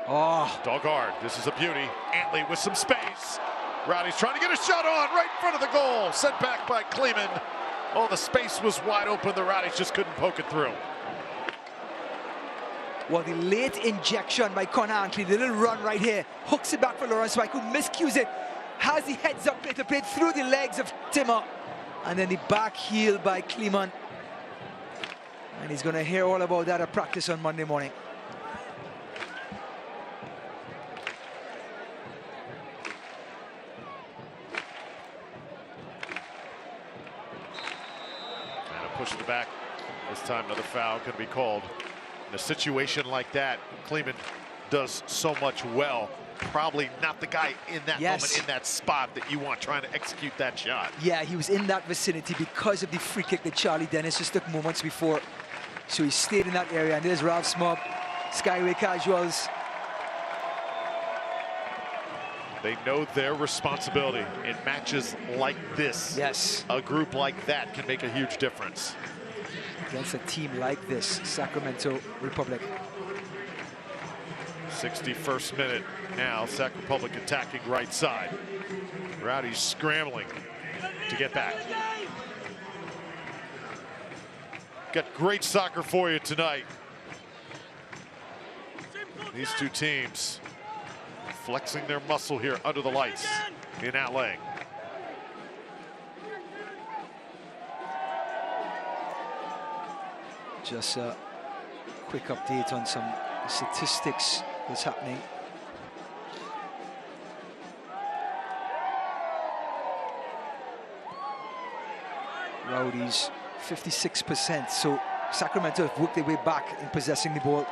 Oh. Dalgard, this is a beauty. Antley with some space. Rowdies trying to get a shot on right in front of the goal. Sent back by Kleeman. Oh, the space was wide open. The Rowdies just couldn't poke it through. Well, the late injection by Connor Antley, the little run right here, hooks it back for Lawrence White, who miscues it. Has the heads up play to play through the legs of Timmer. And then the back heel by Kleeman. And he's going to hear all about that at practice on Monday morning. And a push to the back. This time another foul going to be called. In a situation like that, Kleeman does so much well. Probably not the guy in that moment, in that spot that you want trying to execute that shot. Yeah, he was in that vicinity because of the free kick that Charlie Dennis just took moments before. So he stayed in that area, and there's Ralph Smub, Skyway Casuals. They know their responsibility in matches like this. Yes. A group like that can make a huge difference. Against a team like this, Sacramento Republic. 61st minute now, Sac Republic attacking right side. Rowdies scrambling to get back. Got great soccer for you tonight. These two teams flexing their muscle here under the lights in LA. Just a quick update on some statistics that's happening. Rowdies 56%, so Sacramento have worked their way back in possessing the ball.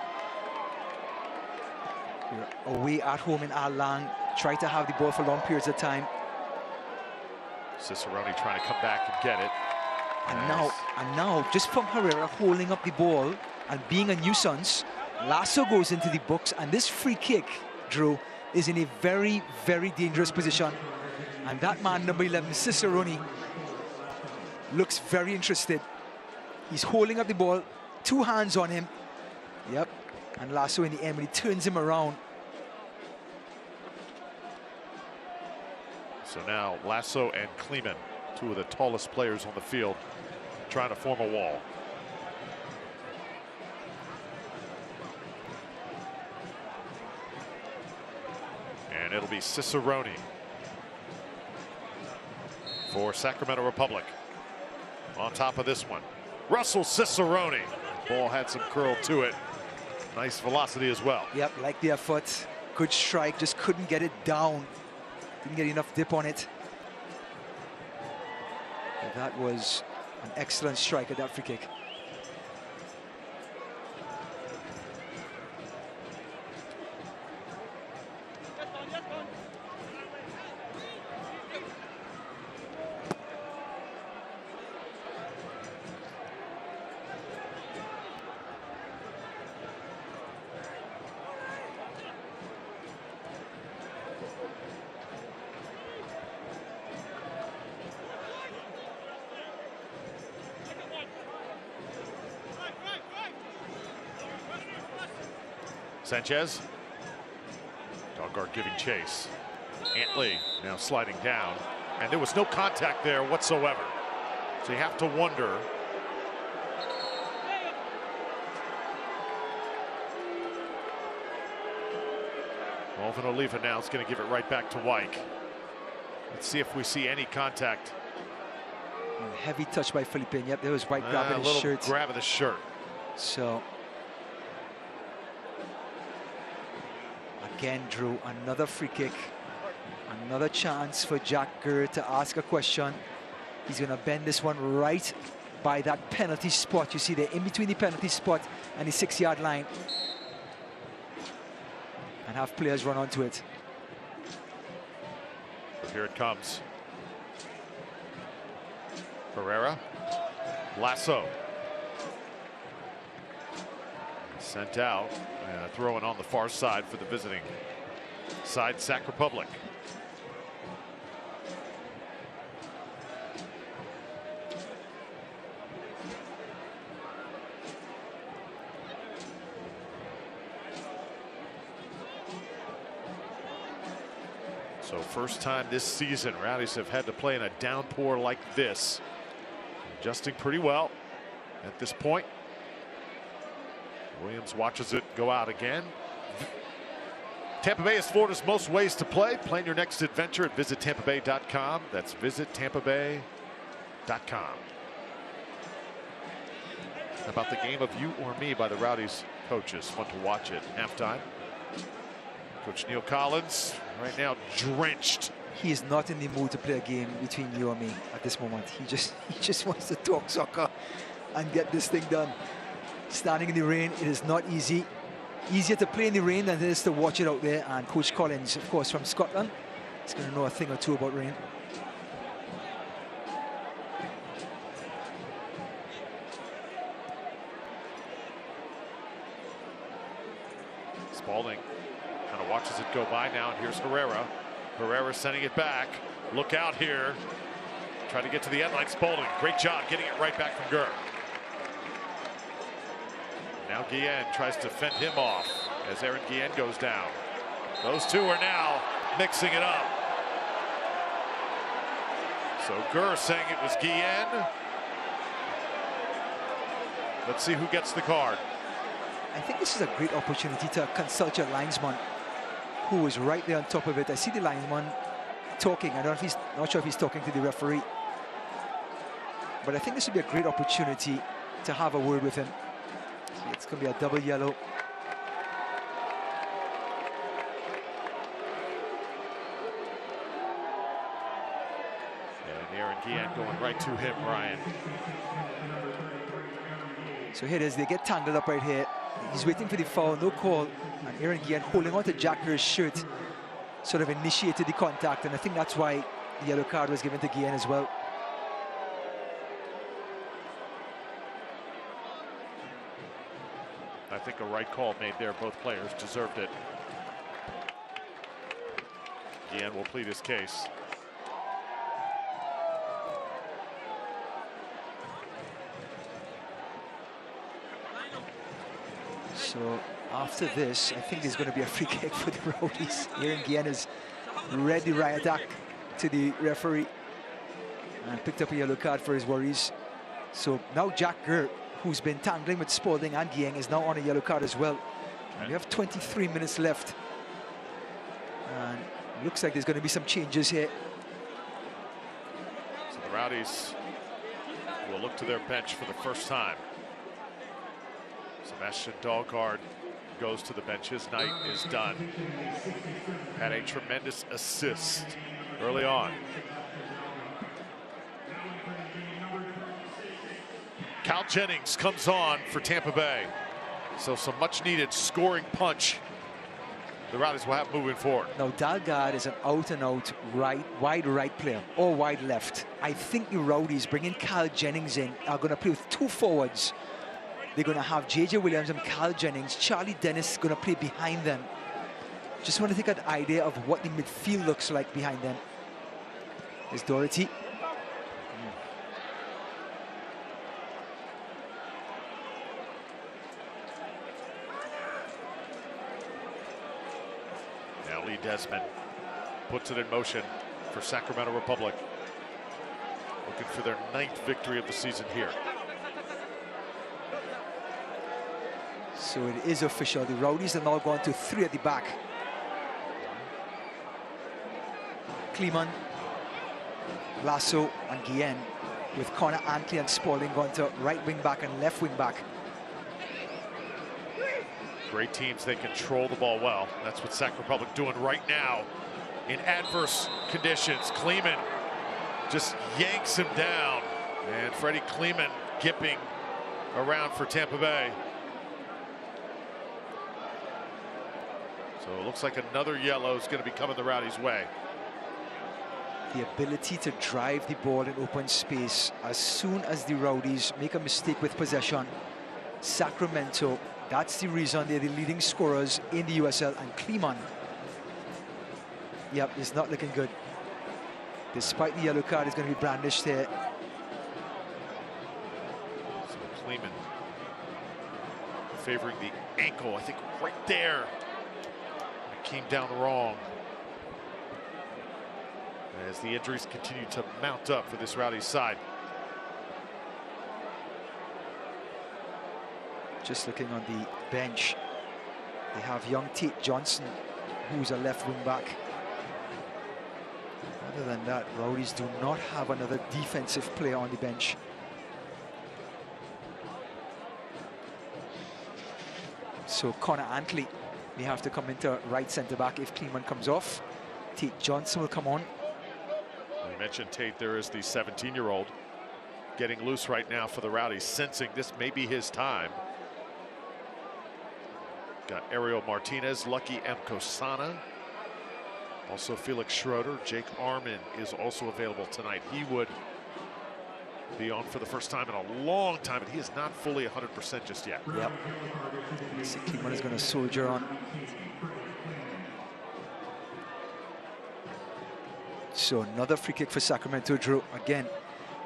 We're away at home in Alang, try to have the ball for long periods of time. Cicerone trying to come back and get it. And now, just from Herrera holding up the ball and being a nuisance, Lasso goes into the box, and this free kick, Drew, is in a very, very dangerous position. And that man, number 11, Cicerone, looks very interested. He's holding up the ball, two hands on him. Yep, and Lasso in the end, when he turns him around. So now Lasso and Kleeman, two of the tallest players on the field, trying to form a wall. And it'll be Cicerone for Sacramento Republic. On top of this one, Russell Cicerone. Ball had some curl to it. Nice velocity as well. Yep, like the effort. Good strike, just couldn't get it down. Didn't get enough dip on it. But that was an excellent strike at that free kick. Sanchez. Dalgard giving chase. Antley now sliding down. And there was no contact there whatsoever. So you have to wonder. Alvin Oliva now is going to give it right back to Wyke. Let's see if we see any contact. Heavy touch by Philippine. Yep, there was White grabbing his shirt. Grab of the shirt. So again, Drew, another free kick. Another chance for Jack Gurr to ask a question. He's going to bend this one right by that penalty spot. You see there, in between the penalty spot and the 6-yard line. And have players run onto it. Here it comes. Herrera. Lasso. Sent out. Throwing on the far side for the visiting side, Sac Republic. So first time this season, Rowdies have had to play in a downpour like this. Adjusting pretty well at this point. Williams watches it go out again. Tampa Bay is Florida's most ways to play. Plan your next adventure at visitTampaBay.com. That's visitTampaBay.com. How about the game of you or me by the Rowdies coaches? Fun to watch at halftime. Coach Neil Collins right now drenched. He is not in the mood to play a game between you and me at this moment. He just wants to talk soccer and get this thing done. Standing in the rain, it is not easy. Easier to play in the rain than it is to watch it out there. And Coach Collins, of course, from Scotland, is going to know a thing or two about rain. Spalding kind of watches it go by now, and here's Herrera. Herrera sending it back. Look out here. Try to get to the end like Spalding. Great job getting it right back from Gurr. Now Guillen tries to fend him off as Aaron Guillen goes down. Those two are now mixing it up. So Gurr saying it was Guillen. Let's see who gets the card. I think this is a great opportunity to consult your linesman, who is right there on top of it. I see the linesman talking. I don't know if he's not sure if he's talking to the referee, but I think this would be a great opportunity to have a word with him. See, it's going to be a double yellow. And Aaron Guillen going right to him, Ryan. So here it is. They get tangled up right here. He's waiting for the foul, no call. And Aaron Guillen holding on to Jack Gurr's shirt sort of initiated the contact. And I think that's why the yellow card was given to Guillen as well. I think a right call made there. Both players deserved it. Guillen will plead his case. So after this, I think there's going to be a free kick for the Rowdies. Aaron Guillen has read the right attack to the referee and picked up a yellow card for his worries. So now Jack Gurr, who's been tangling with Spalding and Guillen, is now on a yellow card as well. And we have 23 minutes left. And it looks like there's going to be some changes here. So the Rowdies will look to their bench for the first time. Sebastian Dahlgaard goes to the bench. His night is done. Had a tremendous assist early on. Cal Jennings comes on for Tampa Bay. So some much needed scoring punch the Rowdies will have moving forward. Now Dahlgaard is an out-and-out wide right player or wide left. I think the Rowdies bringing Cal Jennings in are going to play with two forwards. They're going to have J.J. Williams and Cal Jennings. Charlie Dennis is going to play behind them. Just want to take an idea of what the midfield looks like behind them. There's Doherty. Now Lee Desmond puts it in motion for Sacramento Republic. Looking for their 9th victory of the season here. So it is official. The Rowdies are now going to 3 at the back. Kleeman, Lasso, and Guillen, with Connor Antley and Spalding going to right wing back and left wing back. Great teams, they control the ball well. That's what Sac Republic doing right now in adverse conditions. Kleeman just yanks him down. And Freddie Kleeman gipping around for Tampa Bay. So it looks like another yellow is going to be coming the Rowdies' way. The ability to drive the ball in open space. As soon as the Rowdies make a mistake with possession, Sacramento, that's the reason they're the leading scorers in the USL. And Kleeman, yep, it's not looking good. Despite the yellow card, is going to be brandished here. So Kleeman favoring the ankle, I think right there. It came down wrong. As the injuries continue to mount up for this Rowdies side. Just looking on the bench, they have young Tate Johnson, who's a left wing back. Other than that, Rowdies do not have another defensive player on the bench. So Connor Antley may have to come into right centre back if Kleeman comes off. Tate Johnson will come on. We mentioned Tate, there is the 17-year-old getting loose right now for the Rowdies, sensing this may be his time. Got Ariel Martinez, Lucky Mkosana, also Felix Schroeder. Jake Armin is also available tonight. He would be on for the first time in a long time, but he is not fully 100% just yet. Yep. Kleeman is going to soldier on. So another free kick for Sacramento, Drew. Again,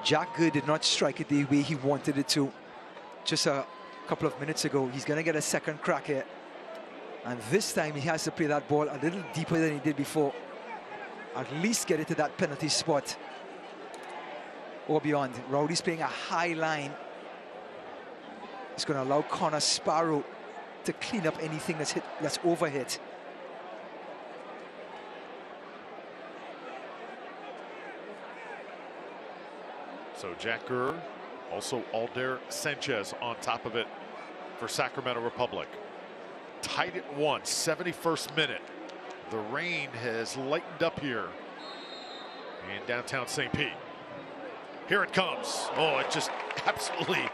Jack Good did not strike it the way he wanted it to just a couple of minutes ago. He's going to get a second crack here. And this time he has to play that ball a little deeper than he did before. At least get it to that penalty spot or beyond. Rowdies playing a high line. It's going to allow Connor Sparrow to clean up anything that's overhit. So Jack Gurr, also Alder Sanchez on top of it for Sacramento Republic. Tied at 1, 71st minute. The rain has lightened up here in downtown St. Pete. Here it comes. Oh, it just absolutely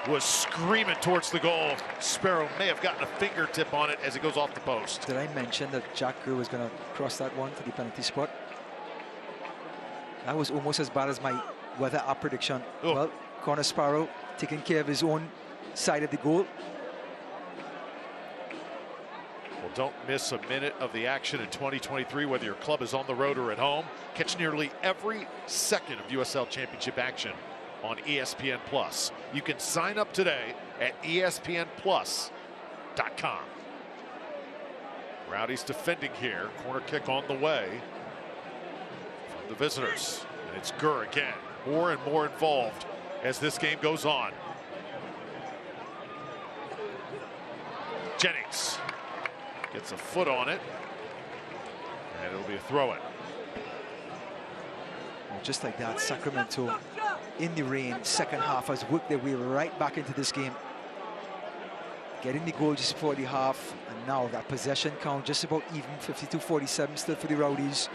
was screaming towards the goal. Sparrow may have gotten a fingertip on it as it goes off the post. Did I mention that Jack Gurr was going to cross that one to the penalty spot? That was almost as bad as my weather app prediction. Oh. Well, Connor Sparrow taking care of his own side of the goal. Well, don't miss a minute of the action in 2023, whether your club is on the road or at home. Catch nearly every second of USL Championship action on ESPN Plus. You can sign up today at ESPNplus.com. Rowdies defending here. Corner kick on the way from the visitors. And it's Gurr again, more and more involved as this game goes on. Jennings gets a foot on it, and it'll be a throw-in. Well, just like that, Sacramento in the rain, second half, has worked their way right back into this game. Getting the goal just before the half, and now that possession count just about even, 52-47 still for the Rowdies.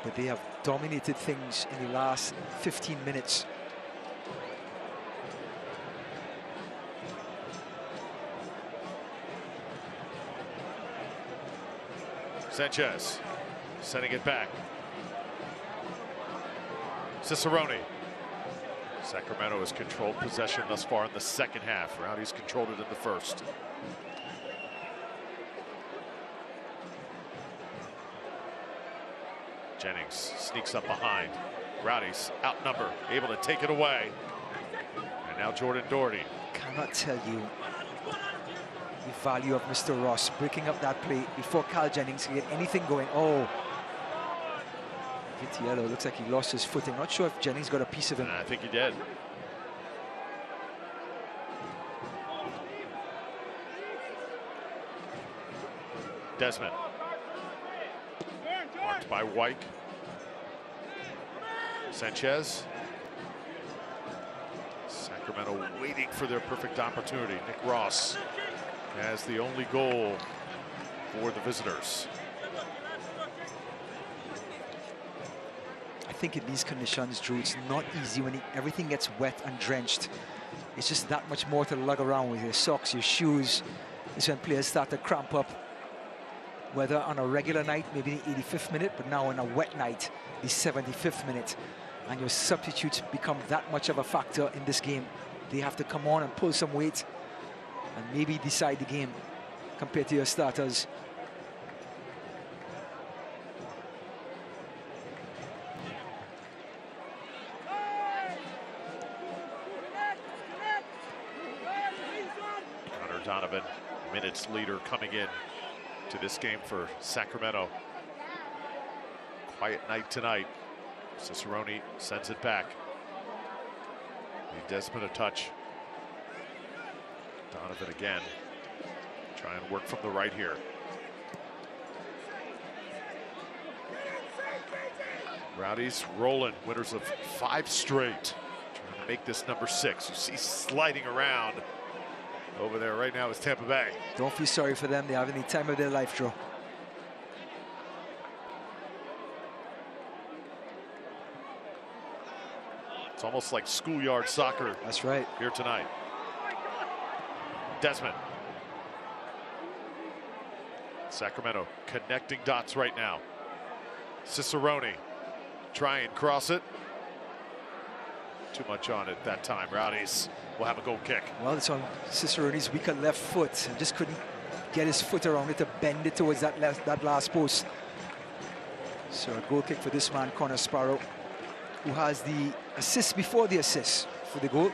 But they have dominated things in the last 15 minutes. Sanchez sending it back. Cicerone. Sacramento has controlled possession thus far in the second half. Rowdies controlled it in the first. Jennings sneaks up behind. Rowdies outnumbered, able to take it away. And now Jordan Doherty. Cannot tell you the value of Mr. Ross breaking up that play before Cal Jennings can get anything going. Oh, Vitiello looks like he lost his footing. Not sure if Jennings got a piece of him. I think he did. Desmond. Marked by White. Sanchez. Sacramento waiting for their perfect opportunity. Nick Ross has the only goal for the visitors. I think in these conditions, Drew, it's not easy when everything gets wet and drenched. It's just that much more to lug around with your socks, your shoes. It's when players start to cramp up, whether on a regular night, maybe the 85th minute, but now on a wet night, the 75th minute. And your substitutes become that much of a factor in this game. They have to come on and pull some weight and maybe decide the game compared to your starters. Donovan, minutes leader, coming in to this game for Sacramento. Quiet night tonight. Cicerone sends it back. Desmond a touch. Donovan again. Try and work from the right here. Rowdies rolling, winners of 5 straight. Trying to make this number 6. You see sliding around. Over there right now is Tampa Bay. Don't feel sorry for them. They have any time of their life, Joe. It's almost like schoolyard soccer. That's right. Here tonight. Desmond. Sacramento connecting dots right now. Cicerone try and cross it. Too much on it that time. Rowdies will have a goal kick. Well, it's on Cicerone's weaker left foot. And just couldn't get his foot around it to bend it towards that last post. So a goal kick for this man, Connor Sparrow, who has the assist before the assist for the goal.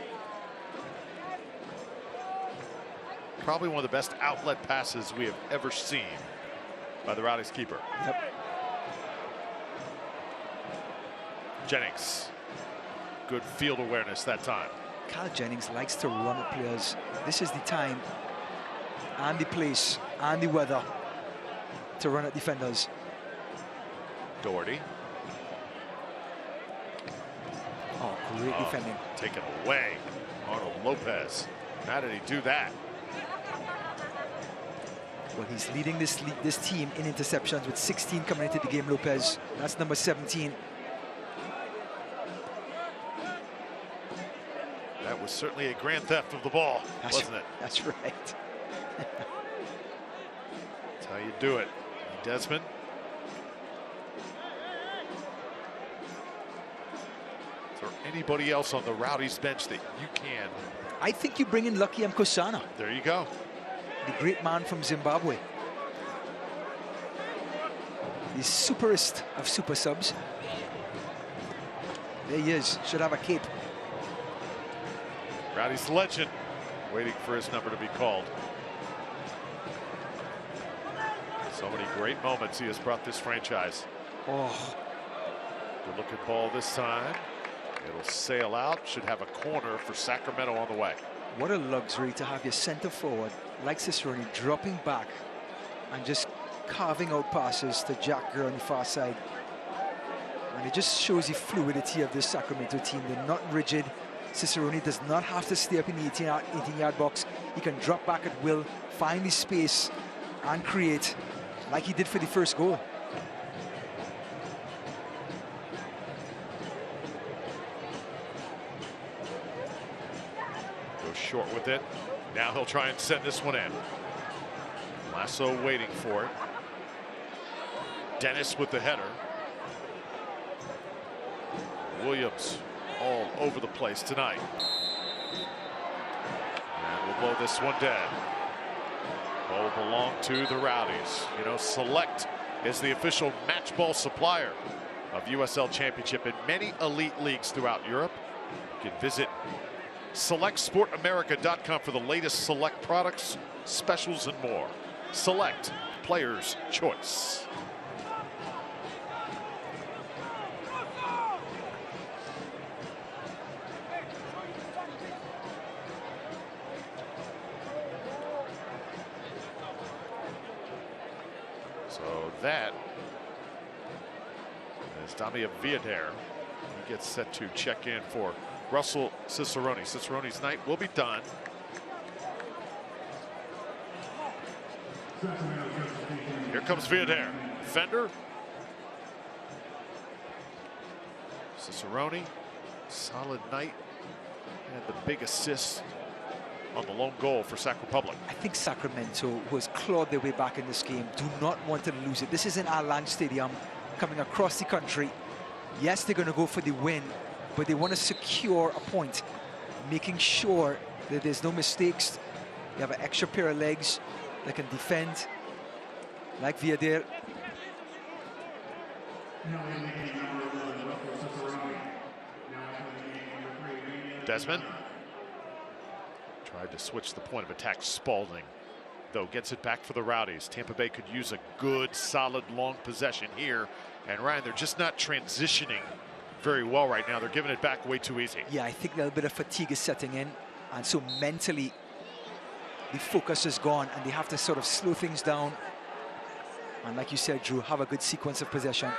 Probably one of the best outlet passes we have ever seen by the Rowdies keeper. Yep. Jennings. Good field awareness that time. Carl Jennings likes to run at players. This is the time and the place and the weather to run at defenders. Doherty. Oh, great defending. Taken away. Arnold Lopez. How did he do that? Well, he's leading this team in interceptions with 16 coming into the game, Lopez. That's number 17. That was certainly a grand theft of the ball, wasn't it? That's right. That's how you do it. Desmond. Is there anybody else on the Rowdies bench that you can? I think you bring in Lucky Mkosana. There you go. The great man from Zimbabwe. The superest of super subs. There he is. Should have a cape. Rowdies legend waiting for his number to be called. So many great moments he has brought this franchise. Oh. Good looking ball this time. It'll sail out. Should have a corner for Sacramento on the way. What a luxury to have your center forward like Cicerone dropping back and just carving out passes to Jack Gurr on the far side. And it just shows the fluidity of this Sacramento team. They're not rigid. Cicerone does not have to stay up in the 18-yard box. He can drop back at will, find the space, and create like he did for the first goal. Goes short with it. Now he'll try and send this one in. Lasso waiting for it. Dennis with the header. Williams all over the place tonight. And we'll blow this one dead. Ball will belong to the Rowdies. You know, Select is the official match ball supplier of USL Championship in many elite leagues throughout Europe. You can visit SelectSportAmerica.com for the latest Select products, specials, and more. Select, player's choice. So that is Damia Viader. He gets set to check in for Russell Cicerone. Cicerone's night will be done. Here comes Viader. Fender. Cicerone, solid night, and the big assist on the lone goal for Sac Republic. I think Sacramento, who has clawed their way back in this game, do not want to lose it. This is in our Lang Stadium, coming across the country. Yes, they're going to go for the win, but they want to secure a point, making sure that there's no mistakes. They have an extra pair of legs that can defend, like Viadel. Desmond tried to switch the point of attack. Spalding, though, gets it back for the Rowdies. Tampa Bay could use a good, solid, long possession here. And Ryan, they're just not transitioning very well right now. They're giving it back way too easy. Yeah, I think a little bit of fatigue is setting in. And so mentally, the focus is gone, and they have to sort of slow things down. And like you said, Drew, have a good sequence of possession.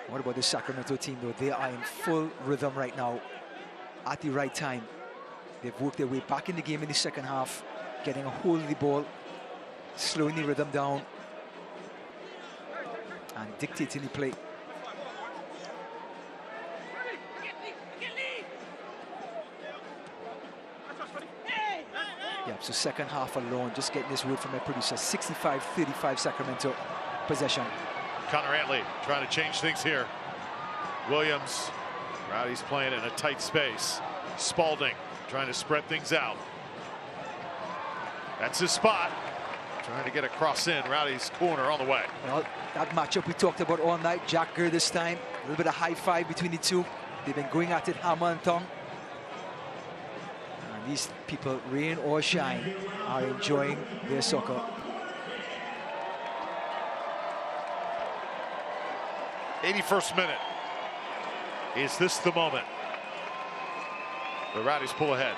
What about the Sacramento team, though? They are in full rhythm right now at the right time. They've worked their way back in the game in the second half, getting a hold of the ball, slowing the rhythm down, and dictating the play. Yeah, so second half alone, just getting this word from my producer, 65-35 Sacramento possession. Connor Antley trying to change things here. Williams, Rowdies playing in a tight space. Spalding trying to spread things out. That's his spot. Trying to get a cross in. Rowdies corner on the way. Well, that matchup we talked about all night. Jack Gurr this time. A little bit of high five between the two. They've been going at it hammer and tongue. And these people, rain or shine, are enjoying their soccer. '81st minute. Is this the moment? The Rowdies pull ahead.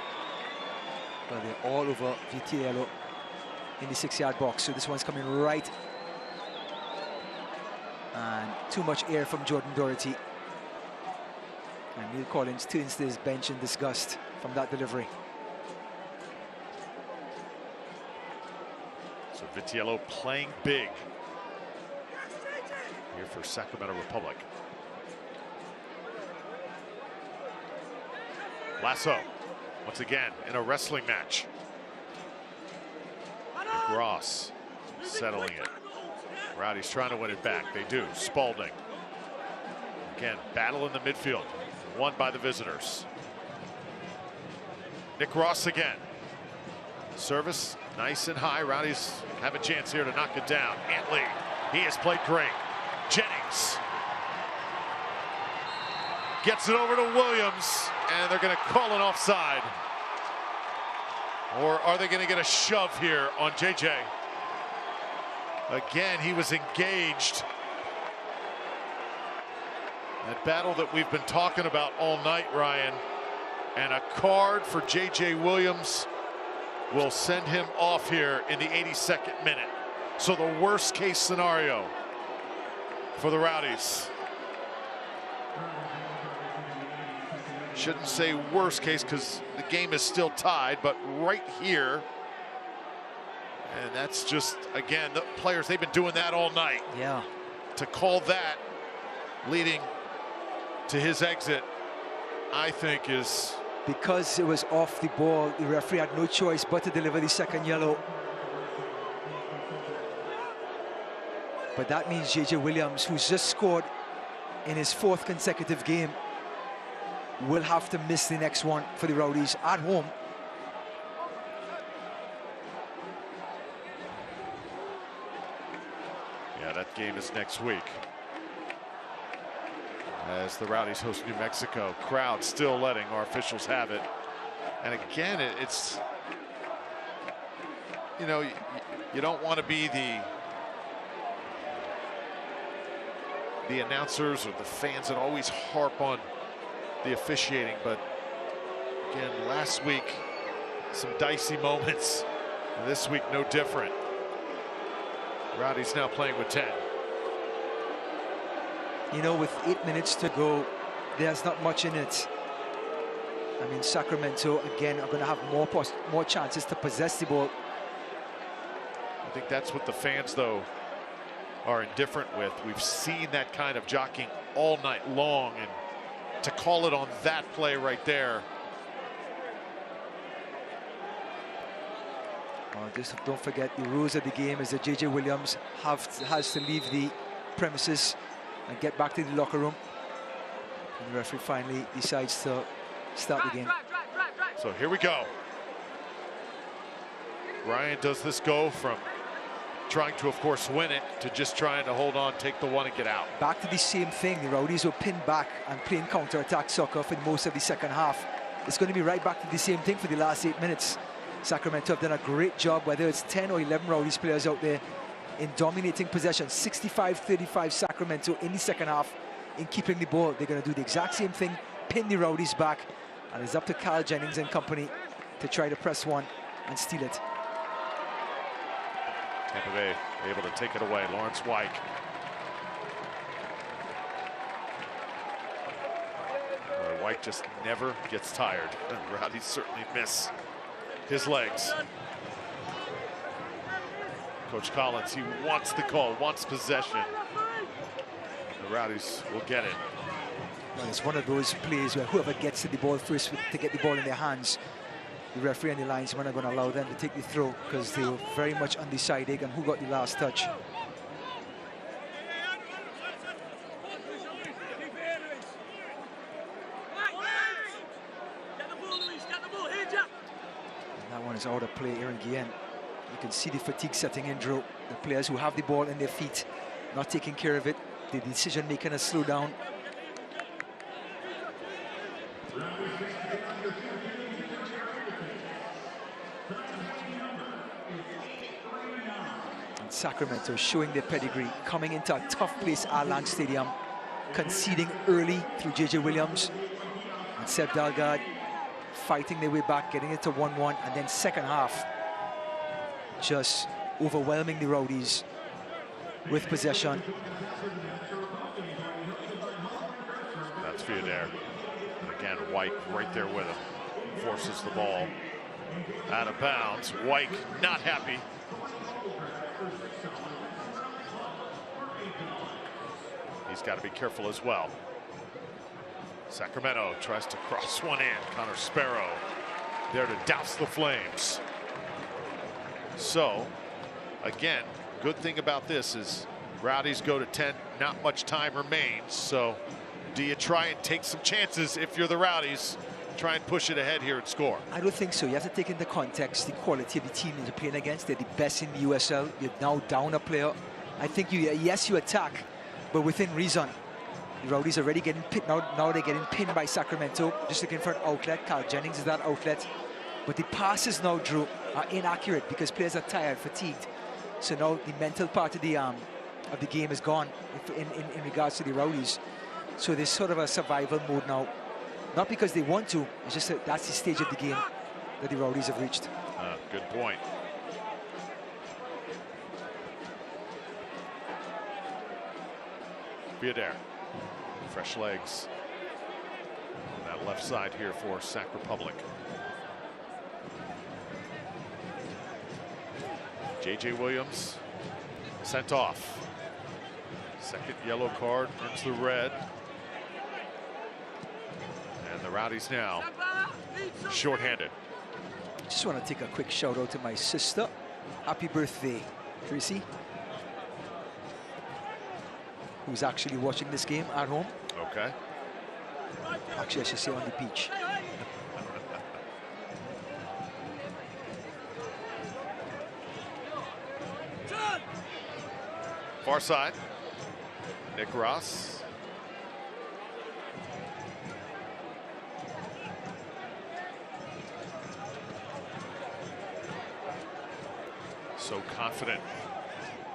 Well, they're all over Vitiello in the 6-yard box. So this one's coming right. And too much air from Jordan Doherty. And Neil Collins turns to his bench in disgust from that delivery. So Vitiello playing big here for Sacramento Republic. Lasso, once again, in a wrestling match. Ross settling it. Rowdies trying to win it back. They do. Spalding. Again, battle in the midfield. Won by the visitors. Nick Ross again. Service nice and high. Rowdies have a chance here to knock it down. Antley, he has played great. Jennings gets it over to Williams, and they're going to call an offside. Or are they going to get a shove here on JJ? Again, he was engaged. That battle that we've been talking about all night, Ryan. And a card for JJ Williams will send him off here in the 82nd minute. So the worst case scenario for the Rowdies. Shouldn't say worst case because the game is still tied, but right here. And that's just, again, the players, they've been doing that all night. Yeah. To call that leading to his exit, I think is... Because it was off the ball, the referee had no choice but to deliver the second yellow. But that means JJ Williams, who's just scored in his 4th consecutive game, will have to miss the next one for the Rowdies at home. Yeah, that game is next week, as the Rowdies host New Mexico. Crowd still letting our officials have it. And again, it's, you know, you don't want to be the announcers or the fans that always harp on the officiating, but again, last week some dicey moments, and this week no different. Rowdies now playing with 10. You know, with 8 minutes to go, there's not much in it. I mean, Sacramento again are going to have more chances to possess the ball. I think that's what the fans, though, are indifferent with. We've seen that kind of jockeying all night long, and to call it on that play right there. Just don't forget the rules of the game is that J.J. Williams has to leave the premises and get back to the locker room. And the referee finally decides to start the game. So here we go. Ryan, does this go from trying to, of course, win it to just trying to hold on, take the one, and get out? Back to the same thing. The Rowdies were pinned back and playing counter-attack soccer for most of the second half. It's going to be right back to the same thing for the last 8 minutes. Sacramento have done a great job, whether it's 10 or 11 Rowdies players out there, in dominating possession. 65-35 Sacramento in the second half in keeping the ball. They're going to do the exact same thing, pin the Rowdies back, and it's up to Carl Jennings and company to try to press one and steal it. Tampa Bay able to take it away. Lawrence White. White just never gets tired. And Rowdies certainly miss his legs. Coach Collins, he wants the call, wants possession. The Rowdies will get it. Well, it's one of those plays where whoever gets to the ball first to get the ball in their hands, the referee and the linesman are going to allow them to take the throw because they were very much undecided on who got the last touch. That one is out of play, Aaron Guillen. You can see the fatigue setting in, Drew. The players who have the ball in their feet, not taking care of it. The decision making has slowed down. And Sacramento showing their pedigree, coming into a tough place, Allianz Stadium, conceding early through J.J. Williams and Seb Dalgard, fighting their way back, getting it to 1-1, and then second half, just overwhelming the Rowdies with possession. That's Fiodare. And again, White right there with him. Forces the ball out of bounds. White not happy. He's got to be careful as well. Sacramento tries to cross one in. Connor Sparrow there to douse the Flames. So, again, good thing about this is Rowdies go to 10, not much time remains. So, do you try and take some chances if you're the Rowdies? Try and push it ahead here and score? I don't think so. You have to take into context the quality of the team you're playing against. They're the best in the USL. You're now down a player. I think yes, you attack, but within reason. The Rowdies already getting pinned. Now they're getting pinned by Sacramento. Just looking for an outlet. Carl Jennings is that outlet. But the passes now, Drew, are inaccurate because players are tired, fatigued. So now the mental part of the game is gone in regards to the Rowdies. So there's sort of a survival mode now. Not because they want to, it's just that that's the stage of the game that the Rowdies have reached. Good point. Fiodare. Fresh legs on that left side here for Sac Republic. J.J. Williams sent off. Second yellow card, earns the red. And the Rowdies now shorthanded. Just want to take a quick shout out to my sister. Happy birthday, Tracy, who's actually watching this game at home. Okay. Actually, I should say on the beach. Far side, Nick Ross. So confident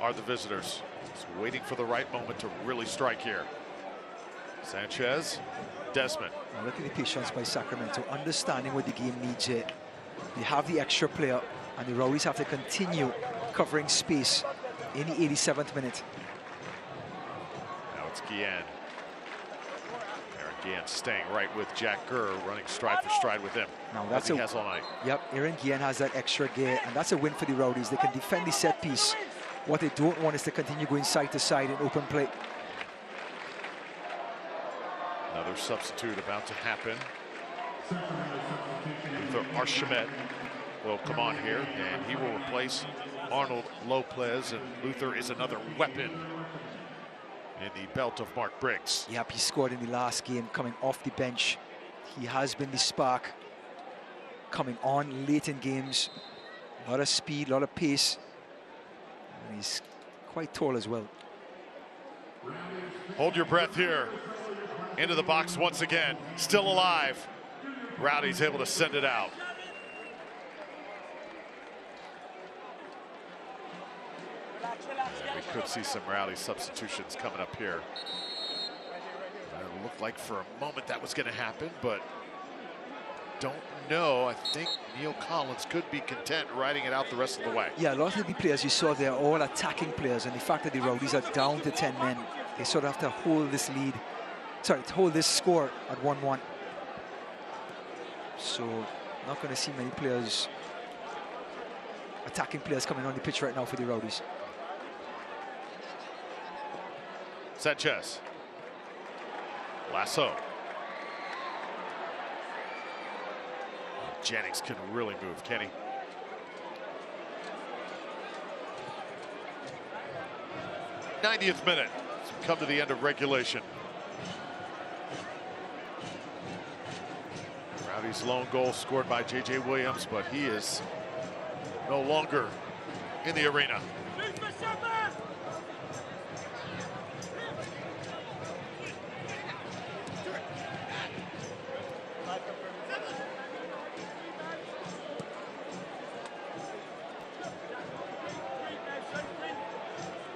are the visitors. Just waiting for the right moment to really strike here. Sanchez, Desmond. Now look at the patience by Sacramento, understanding what the game needs here. They have the extra player, and the Rowdies have to continue covering space in the 87th minute. Now it's Guillen. Aaron Guillen staying right with Jack Gurr, running stride for stride with him. Now that's has all night. Yep, Aaron Guillen has that extra gear, and that's a win for the Rowdies. They can defend the set piece What they don't want is to continue going side to side in open play. Another substitute about to happen. Luther Archimet will come on here, and he will replace Arnold Lopez, and Luther is another weapon in the belt of Mark Briggs. Yep, he scored in the last game coming off the bench. He has been the spark coming on late in games. A lot of speed, a lot of pace. And he's quite tall as well. Hold your breath here. Into the box once again. Still alive. Rowdies able to send it out. We could see some Rowdy substitutions coming up here. It looked like for a moment that was going to happen, but don't know. I think Neil Collins could be content riding it out the rest of the way. Yeah, a lot of the players you saw there are all attacking players, and the fact that the Rowdies are down to 10 men, they sort of have to hold this lead, sorry, to hold this score at 1-1. So, not going to see many players, attacking players coming on the pitch right now for the Rowdies. Sanchez. Lasso. Jennings can really move, can he? '90th minute. So we come to the end of regulation. Rowdy's lone goal scored by J.J. Williams, but he is no longer in the arena.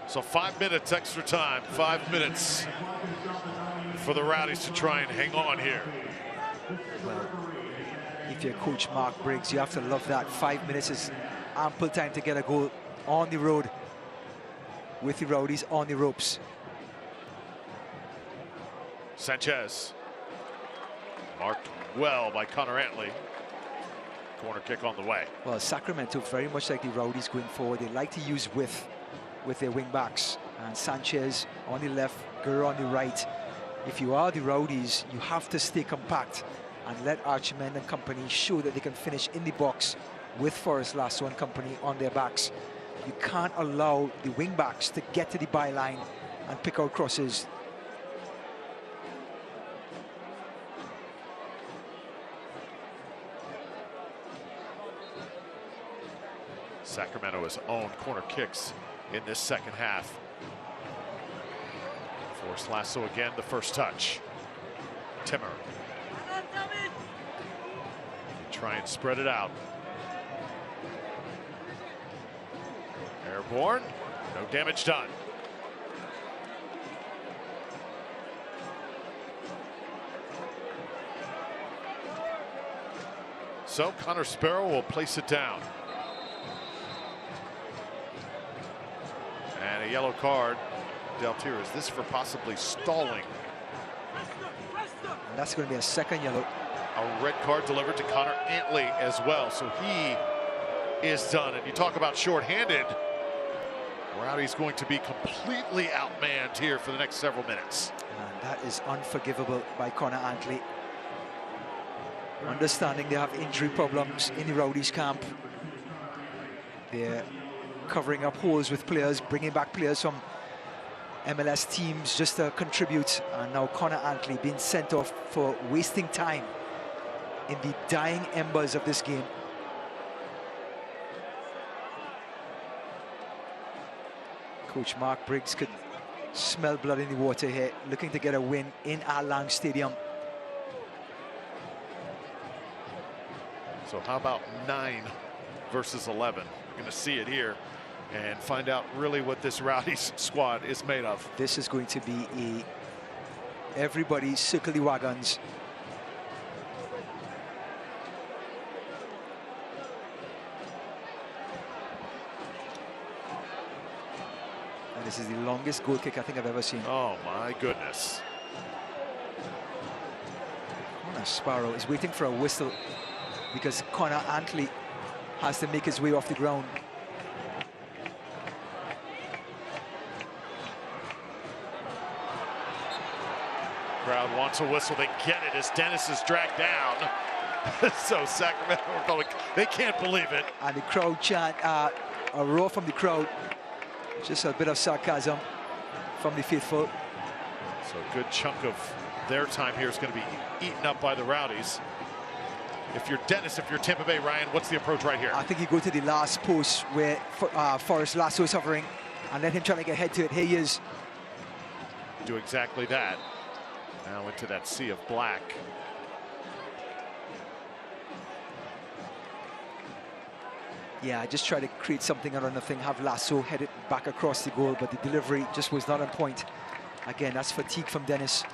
So 5 minutes extra time, 5 minutes for the Rowdies to try and hang on here. Well, if you're Coach Mark Briggs, you have to love that. 5 minutes is ample time to get a goal on the road with the Rowdies on the ropes. Sanchez. Marked well by Connor Antley. Corner kick on the way. Well, Sacramento, very much like the Rowdies going forward, they like to use width with their wing backs. And Sanchez on the left, Gurr on the right. If you are the Rowdies, you have to stay compact and let Archimen and company show that they can finish in the box with Forrest Lasso and company on their backs. You can't allow the wing backs to get to the byline and pick out crosses. Sacramento has owned corner kicks in this second half. Forrest Lasso again, the first touch. Timmer. Try and spread it out. Airborne, no damage done. So Connor Sparrow will place it down. And a yellow card dealt here. Is this for possibly stalling? And that's going to be a second yellow. A red card delivered to Connor Antley as well. So he is done. And you talk about shorthanded. Rowdy's going to be completely outmanned here for the next several minutes. And that is unforgivable by Connor Antley. Understanding they have injury problems in the Rowdies camp. They're covering up holes with players, bringing back players from MLS teams just to contribute. And now Connor Antley being sent off for wasting time in the dying embers of this game. Coach Mark Briggs could smell blood in the water here, looking to get a win in Al Lang Stadium. So how about 9 versus 11? We're going to see it here and find out really what this Rowdies squad is made of. This is going to be a everybody circle the wagons. And this is the longest goal kick I think I've ever seen. Oh my goodness. Connor Sparrow is waiting for a whistle because Connor Antley has to make his way off the ground. Crowd wants a whistle. They get it as Dennis is dragged down. So Sacramento Republic, they can't believe it. And the crowd chant, a roar from the crowd. Just a bit of sarcasm from the faithful. So a good chunk of their time here is going to be eaten up by the Rowdies. If you're Dennis, if you're Tampa Bay, Ryan, what's the approach right here? I think you go to the last post where Forrest Lasso is hovering and let him try to get head to it. Here he is. Do exactly that. Now into that sea of black. Yeah, I just try to create something out of nothing, have Lasso headed back across the goal, but the delivery just was not on point. Again, that's fatigue from Dennis.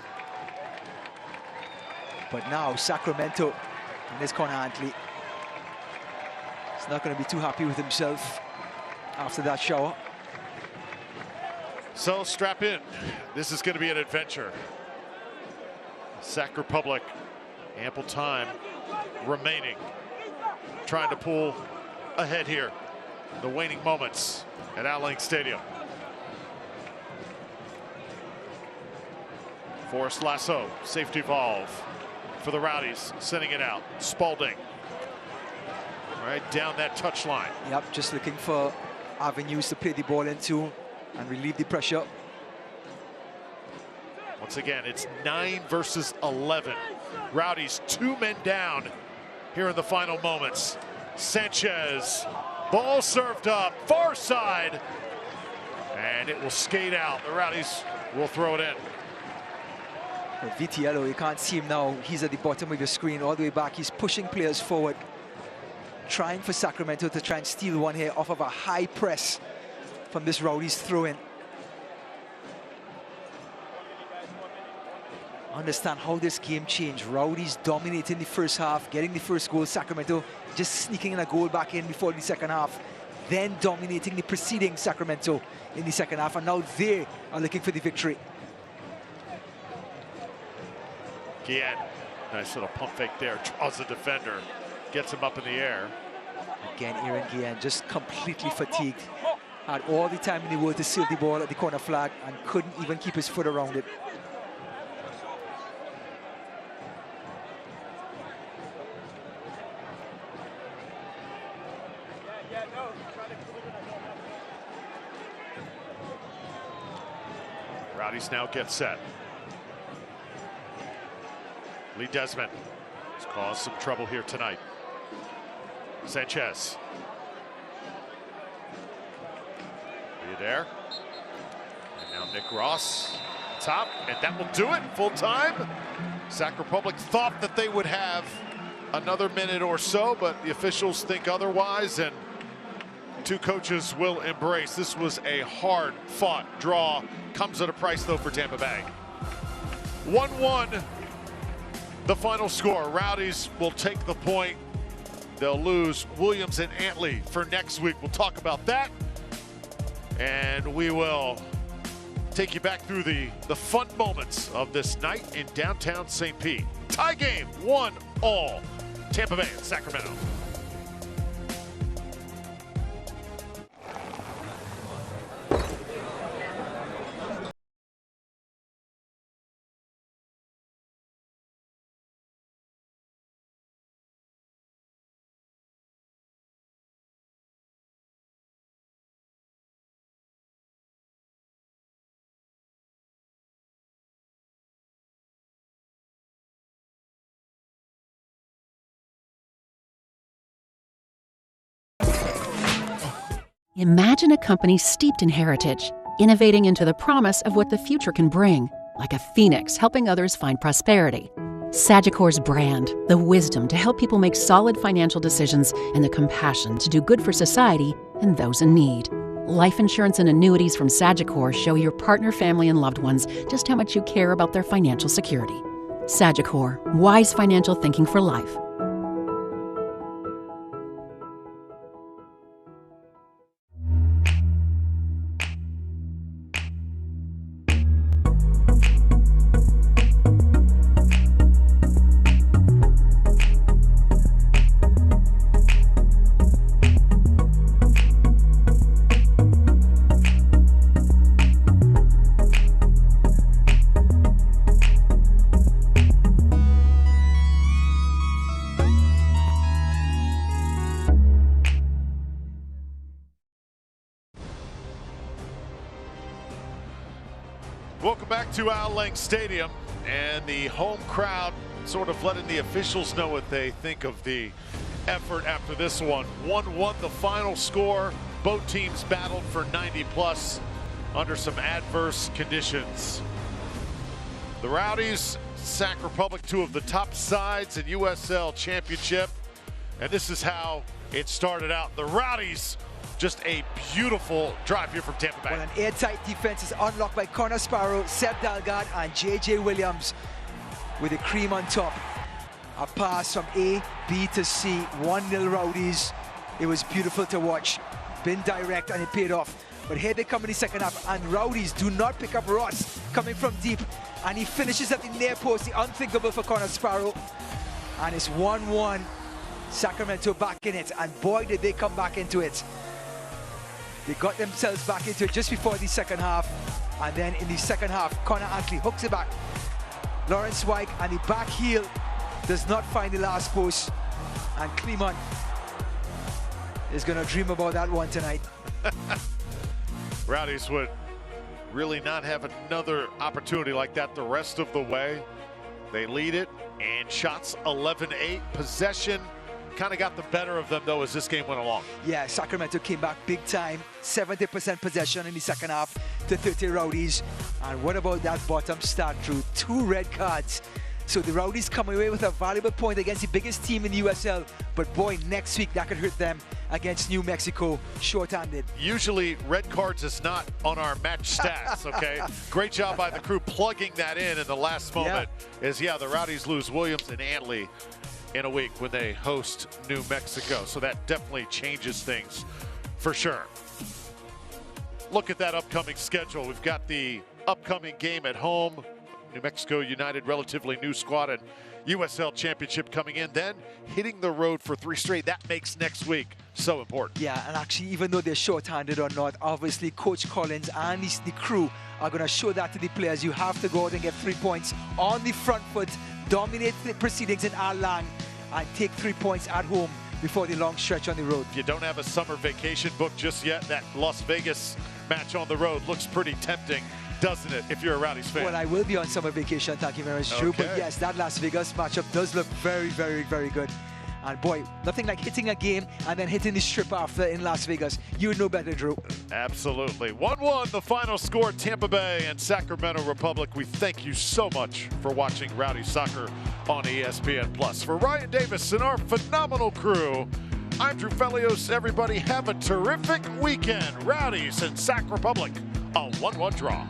But now Sacramento in this corner, Antley. He's not going to be too happy with himself after that shower. So strap in. This is going to be an adventure. Sac Republic, ample time remaining. Trying to pull ahead here. The waning moments at Al Stadium. Forrest Lasso, safety valve for the Rowdies, sending it out. Spalding, right down that touch line. Yep, just looking for avenues to play the ball into and relieve the pressure. Once again, it's 9 versus 11. Rowdies 2 men down here in the final moments. Sanchez, ball served up, far side, and it will skate out. The Rowdies will throw it in. Vitiello, you can't see him now. He's at the bottom of your screen, all the way back. He's pushing players forward, trying for Sacramento to try and steal one here off of a high press from this Rowdies throw-in. Understand how this game changed. Rowdies dominating the first half, getting the first goal. Sacramento just sneaking in a goal back in before the second half, then dominating the preceding Sacramento in the second half, and now they are looking for the victory. Guillen, nice little pump fake there, draws the defender, gets him up in the air. Again, Aaron Guillen just completely fatigued. Had all the time in the world to seal the ball at the corner flag and couldn't even keep his foot around it. Rowdies now get set. Lee Desmond has caused some trouble here tonight. Sanchez. Are you there? And now Nick Ross, top, and that will do it, full time. Sac Republic thought that they would have another minute or so, but the officials think otherwise, and two coaches will embrace. This was a hard-fought draw. Comes at a price, though, for Tampa Bay. 1-1, the final score. Rowdies will take the point. They'll lose Williams and Antley for next week. We'll talk about that. And we will take you back through the fun moments of this night in downtown St. Pete. Tie game, 1-1. Tampa Bay and Sacramento. Imagine a company steeped in heritage, innovating into the promise of what the future can bring, like a phoenix helping others find prosperity. Sagicor's brand, the wisdom to help people make solid financial decisions and the compassion to do good for society and those in need. Life insurance and annuities from Sagicor show your partner, family, and loved ones just how much you care about their financial security. Sagicor, wise financial thinking for life. back to Al Lang Stadium, and the home crowd sort of letting the officials know what they think of the effort after this one. 1-1 the final score. Both teams battled for 90+ under some adverse conditions. The Rowdies, Sac Republic, two of the top sides in USL Championship. And this is how it started out. The Rowdies, just a beautiful drive here from Tampa Bay. Well, an airtight defense is unlocked by Connor Sparrow, Seb Dalgard, and J.J. Williams with the cream on top. A pass from A, B to C, 1-0 Rowdies. It was beautiful to watch. Been direct and it paid off. But here they come in the second half, and Rowdies do not pick up Ross coming from deep. And he finishes at the near post, the unthinkable for Connor Sparrow. And it's 1-1. Sacramento back in it, and boy did they come back into it. They got themselves back into it just before the second half. And then in the second half, Connor Antley hooks it back. Lawrence White, and the back heel does not find the last post. And Clement is going to dream about that one tonight. Rowdies would really not have another opportunity like that the rest of the way. They lead it, and shots 11-8. Possession kind of got the better of them, though, as this game went along. Yeah, Sacramento came back big time. 70% possession in the second half to 30 Rowdies. And what about that bottom stat, Drew? 2 red cards. So the Rowdies come away with a valuable point against the biggest team in the USL. But boy, next week that could hurt them against New Mexico, short-handed. Usually red cards is not on our match stats, okay? Great job by the crew plugging that in the last moment. Yeah. The Rowdies lose Williams and Antley in a week when they host New Mexico. So that definitely changes things for sure. Look at that upcoming schedule. We've got the upcoming game at home. New Mexico United, relatively new squad, and USL Championship coming in, then hitting the road for 3 straight. That makes next week so important. Yeah, and actually, even though they're short-handed or not, obviously Coach Collins and the crew are going to show that to the players. You have to go out and get 3 points on the front foot, dominate the proceedings in Al Lang, and take 3 points at home before the long stretch on the road. You don't have a summer vacation booked just yet. That Las Vegas match on the road looks pretty tempting, doesn't it, if you're a Rowdies fan? Well, I will be on summer vacation, thank you very much, Drew. Okay. But yes, that Las Vegas matchup does look very, very, very good. And boy, nothing like hitting a game and then hitting the strip after in Las Vegas. You would know better, Drew. Absolutely. 1-1, the final score, Tampa Bay and Sacramento Republic. We thank you so much for watching Rowdy Soccer on ESPN+. For Ryan Davis and our phenomenal crew, I'm Drew Felios. Everybody have a terrific weekend. Rowdies and Sac Republic, a 1-1 draw.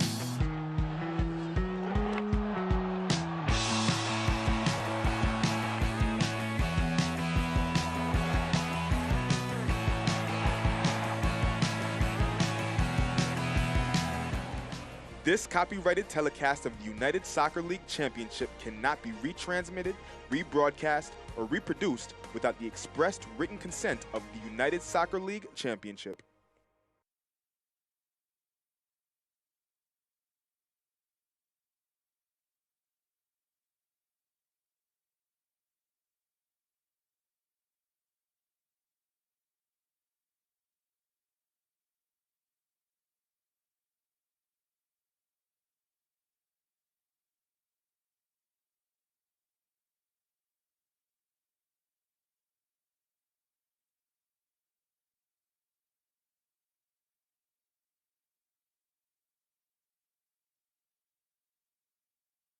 This copyrighted telecast of the United Soccer League Championship cannot be retransmitted, rebroadcast, or reproduced without the expressed written consent of the United Soccer League Championship.